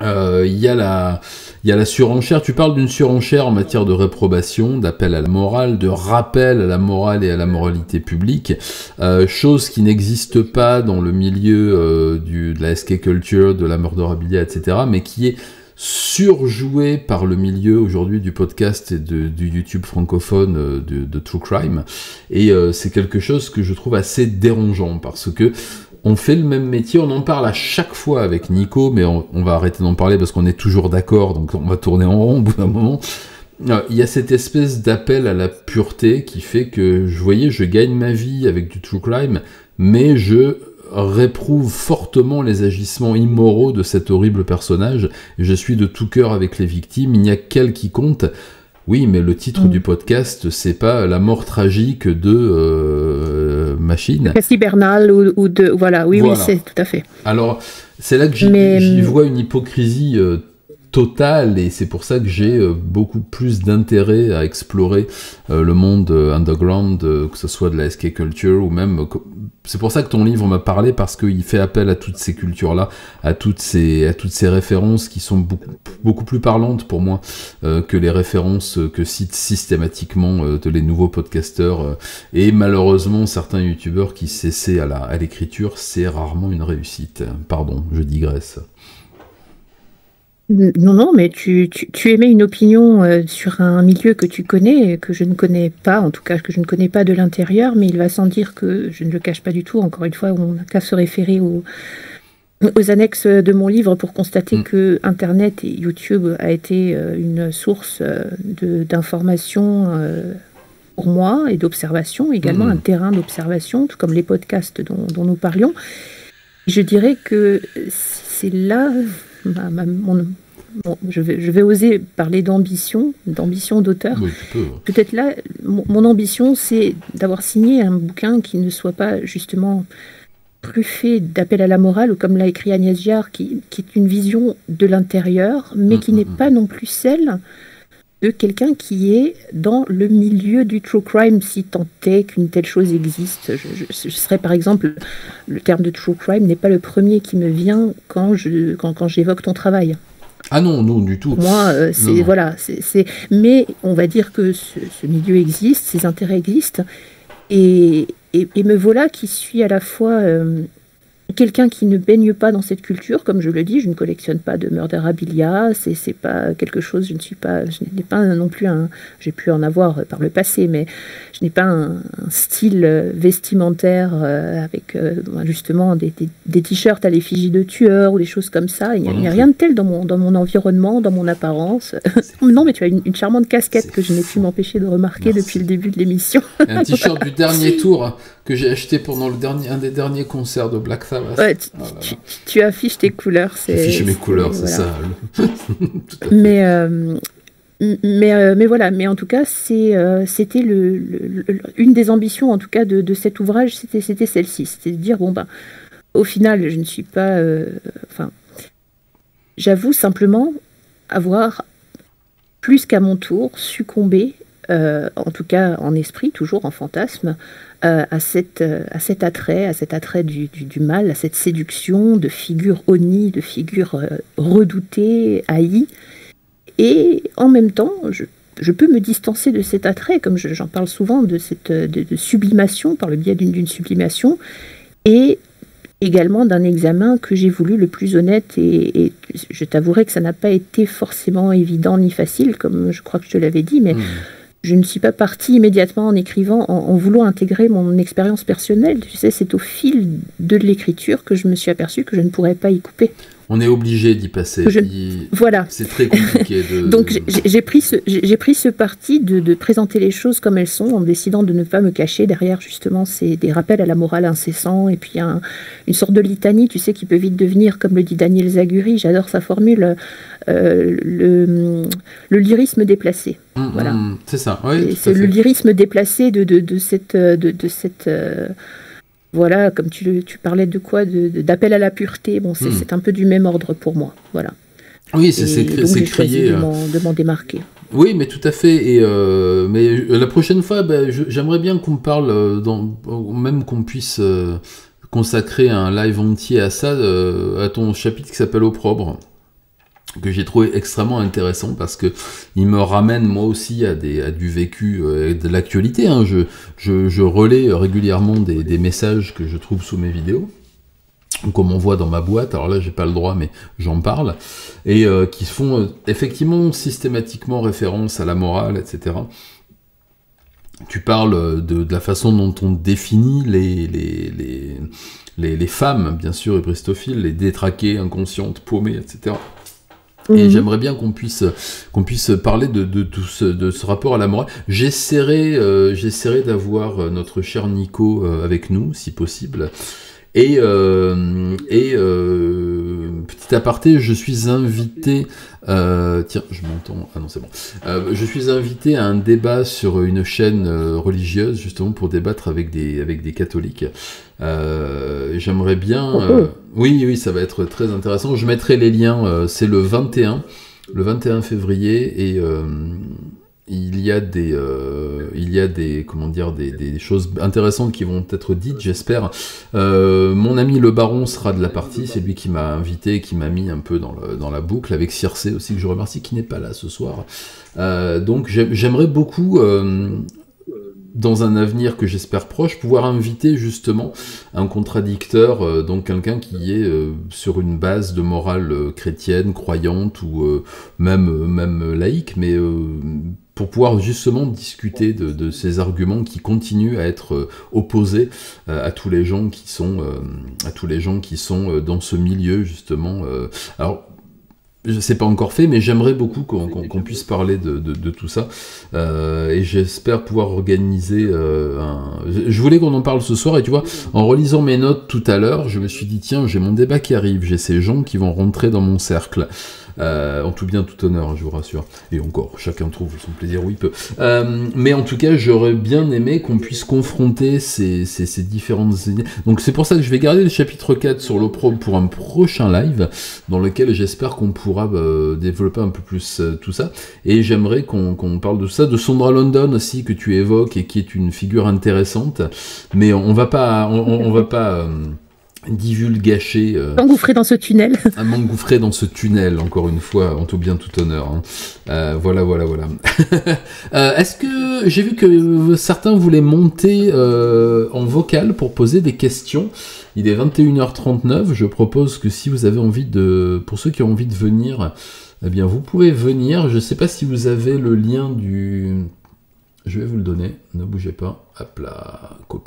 Il y a la surenchère. Tu parles d'une surenchère en matière de réprobation, d'appel à la morale, de rappel à la morale et à la moralité publique, chose qui n'existe pas dans le milieu de la SK culture, de la murderabilia, etc., mais qui est surjoué par le milieu aujourd'hui du podcast et du YouTube francophone de True Crime, et c'est quelque chose que je trouve assez dérangeant, parce que on fait le même métier, on en parle à chaque fois avec Nico, mais on va arrêter d'en parler parce qu'on est toujours d'accord, donc on va tourner en rond au bout d'un moment. Il y a cette espèce d'appel à la pureté qui fait que, je gagne ma vie avec du true crime, mais je réprouve fortement les agissements immoraux de cet horrible personnage, et je suis de tout cœur avec les victimes, il n'y a qu'elle qui compte. Oui, mais le titre du podcast, c'est pas la mort tragique de Machine. Cassie Bernal ou de... Voilà, oui, c'est tout à fait. Alors, c'est là que j'y vois une hypocrisie totale, et c'est pour ça que j'ai beaucoup plus d'intérêt à explorer le monde underground, que ce soit de la SK culture, ou même... C'est pour ça que ton livre m'a parlé, parce qu'il fait appel à toutes ces cultures-là, à toutes ces références qui sont beaucoup plus parlantes pour moi que les références que citent systématiquement les nouveaux podcasteurs. Et malheureusement, certains youtubeurs qui s'essaient à l'écriture, c'est rarement une réussite. Pardon, je digresse. Non, mais tu émets une opinion sur un milieu que tu connais, que je ne connais pas, en tout cas que je ne connais pas de l'intérieur, mais il va sans dire que je ne le cache pas du tout. Encore une fois, on n'a qu'à se référer aux annexes de mon livre pour constater que Internet et YouTube a été une source d'information pour moi et d'observation, également un terrain d'observation, tout comme les podcasts dont nous parlions. Je dirais que c'est là... je vais oser parler d'ambition d'auteur. Oui, tu peux. Peut-être là, mon ambition, c'est d'avoir signé un bouquin qui ne soit pas justement truffé d'appel à la morale, ou comme l'a écrit Agnès Giard, qui est une vision de l'intérieur, mais qui n'est pas non plus celle de quelqu'un qui est dans le milieu du true crime, si tant est qu'une telle chose existe. Je serais, par exemple, le terme de true crime n'est pas le premier qui me vient quand j'évoque ton travail. Ah non, non, du tout. Moi, voilà, mais on va dire que ce milieu existe, ses intérêts existent, et me voilà qui suis à la fois quelqu'un qui ne baigne pas dans cette culture, comme je le dis, je ne collectionne pas de murderabilia, c'est pas quelque chose, je n'ai pas non plus j'ai pu en avoir par le passé, mais je n'ai pas un style vestimentaire avec justement des t-shirts à l'effigie de tueurs ou des choses comme ça. Il n'y a rien de tel dans mon environnement, dans mon apparence. Non, mais tu as une charmante casquette que je n'ai pu m'empêcher de remarquer depuis le début de l'émission. Un t-shirt du dernier tour que j'ai acheté pendant un des derniers concerts de Black Sabbath. Ouais, tu affiches tes couleurs. J'affiche mes couleurs, c'est voilà. Ça. Mais voilà, mais en tout cas, c'était une des ambitions, en tout cas, de cet ouvrage, c'était celle-ci. C'était de dire, bon, ben, au final, je ne suis pas... j'avoue simplement avoir, plus qu'à mon tour, succombé, en tout cas en esprit, toujours en fantasme, à cet attrait du mal, à cette séduction de figures honnies, de figures redoutées, haïes. Et en même temps, je peux me distancer de cet attrait, comme j'en parle souvent, de sublimation, par le biais d'une sublimation, et également d'un examen que j'ai voulu le plus honnête, et je t'avouerai que ça n'a pas été forcément évident ni facile, comme je crois que je te l'avais dit, mais je ne suis pas partie immédiatement en écrivant, en voulant intégrer mon expérience personnelle. Tu sais, c'est au fil de l'écriture que je me suis aperçue que je ne pourrais pas y couper. On est obligé d'y passer. Voilà. C'est très compliqué. Donc j'ai pris ce parti de présenter les choses comme elles sont, en décidant de ne pas me cacher derrière justement des rappels à la morale incessants, et puis une sorte de litanie, tu sais, qui peut vite devenir, comme le dit Daniel Zaguri, j'adore sa formule, le lyrisme déplacé. Voilà. C'est ça. Oui, c'est le lyrisme déplacé de cette voilà, comme tu parlais de quoi, d'appel à la pureté. Bon, c'est un peu du même ordre pour moi, voilà. Oui, c'est crié de m'en démarquer. Oui, mais tout à fait. Mais la prochaine fois, j'aimerais bien qu'on parle, même qu'on puisse consacrer un live entier à ça, à ton chapitre qui s'appelle Opprobre, que j'ai trouvé extrêmement intéressant parce que il me ramène moi aussi à du vécu, de l'actualité. Hein. Je relais régulièrement des messages que je trouve sous mes vidéos, comme on voit dans ma boîte. Alors là, j'ai pas le droit, mais j'en parle, et qui font effectivement systématiquement référence à la morale, etc. Tu parles de la façon dont on définit les femmes, bien sûr, hébristophiles, les détraquées, inconscientes, paumées, etc. Et j'aimerais bien qu'on puisse parler de ce rapport à la morale. J'essaierai d'avoir notre cher Nico avec nous, si possible. Et petit aparté, je suis invité... tiens, je m'entends... Ah non, c'est bon. Je suis invité à un débat sur une chaîne religieuse, justement, pour débattre avec des catholiques. J'aimerais bien... Oui, ça va être très intéressant. Je mettrai les liens. C'est le 21 février, et il y a des choses intéressantes qui vont être dites, j'espère. Mon ami Le Baron sera de la partie, c'est lui qui m'a invité, qui m'a mis un peu dans la boucle, avec Circé aussi, que je remercie, qui n'est pas là ce soir. Donc j'aimerais beaucoup... dans un avenir que j'espère proche, pouvoir inviter justement un contradicteur, donc quelqu'un qui est sur une base de morale chrétienne, croyante, ou même laïque, mais pour pouvoir justement discuter de ces arguments qui continuent à être opposés à tous les gens qui sont dans ce milieu, justement. Alors, c'est pas encore fait, mais j'aimerais beaucoup qu'on puisse parler de tout ça, et j'espère pouvoir organiser Je voulais qu'on en parle ce soir, et tu vois, en relisant mes notes tout à l'heure, je me suis dit, tiens, j'ai mon débat qui arrive, j'ai ces gens qui vont rentrer dans mon cercle. En tout bien, tout honneur, hein, je vous rassure. Et encore, chacun trouve son plaisir où il peut. Mais en tout cas, j'aurais bien aimé qu'on puisse confronter ces différentes idées. Donc c'est pour ça que je vais garder le chapitre 4 sur l'opprobre pour un prochain live, dans lequel j'espère qu'on pourra développer un peu plus tout ça. Et j'aimerais qu'on parle de ça, de Sondra London aussi, que tu évoques, et qui est une figure intéressante. Mais on va pas divulgacher. Engouffré dans ce tunnel. M'engouffrer dans ce tunnel, encore une fois, en tout bien, tout honneur. Hein. Voilà. Est-ce que j'ai vu que certains voulaient monter en vocal pour poser des questions? Il est 21h39. Je propose que si vous avez envie pour ceux qui ont envie de venir, eh bien, vous pouvez venir. Je ne sais pas si vous avez le lien du... Je vais vous le donner. Ne bougez pas. Hop là, copie.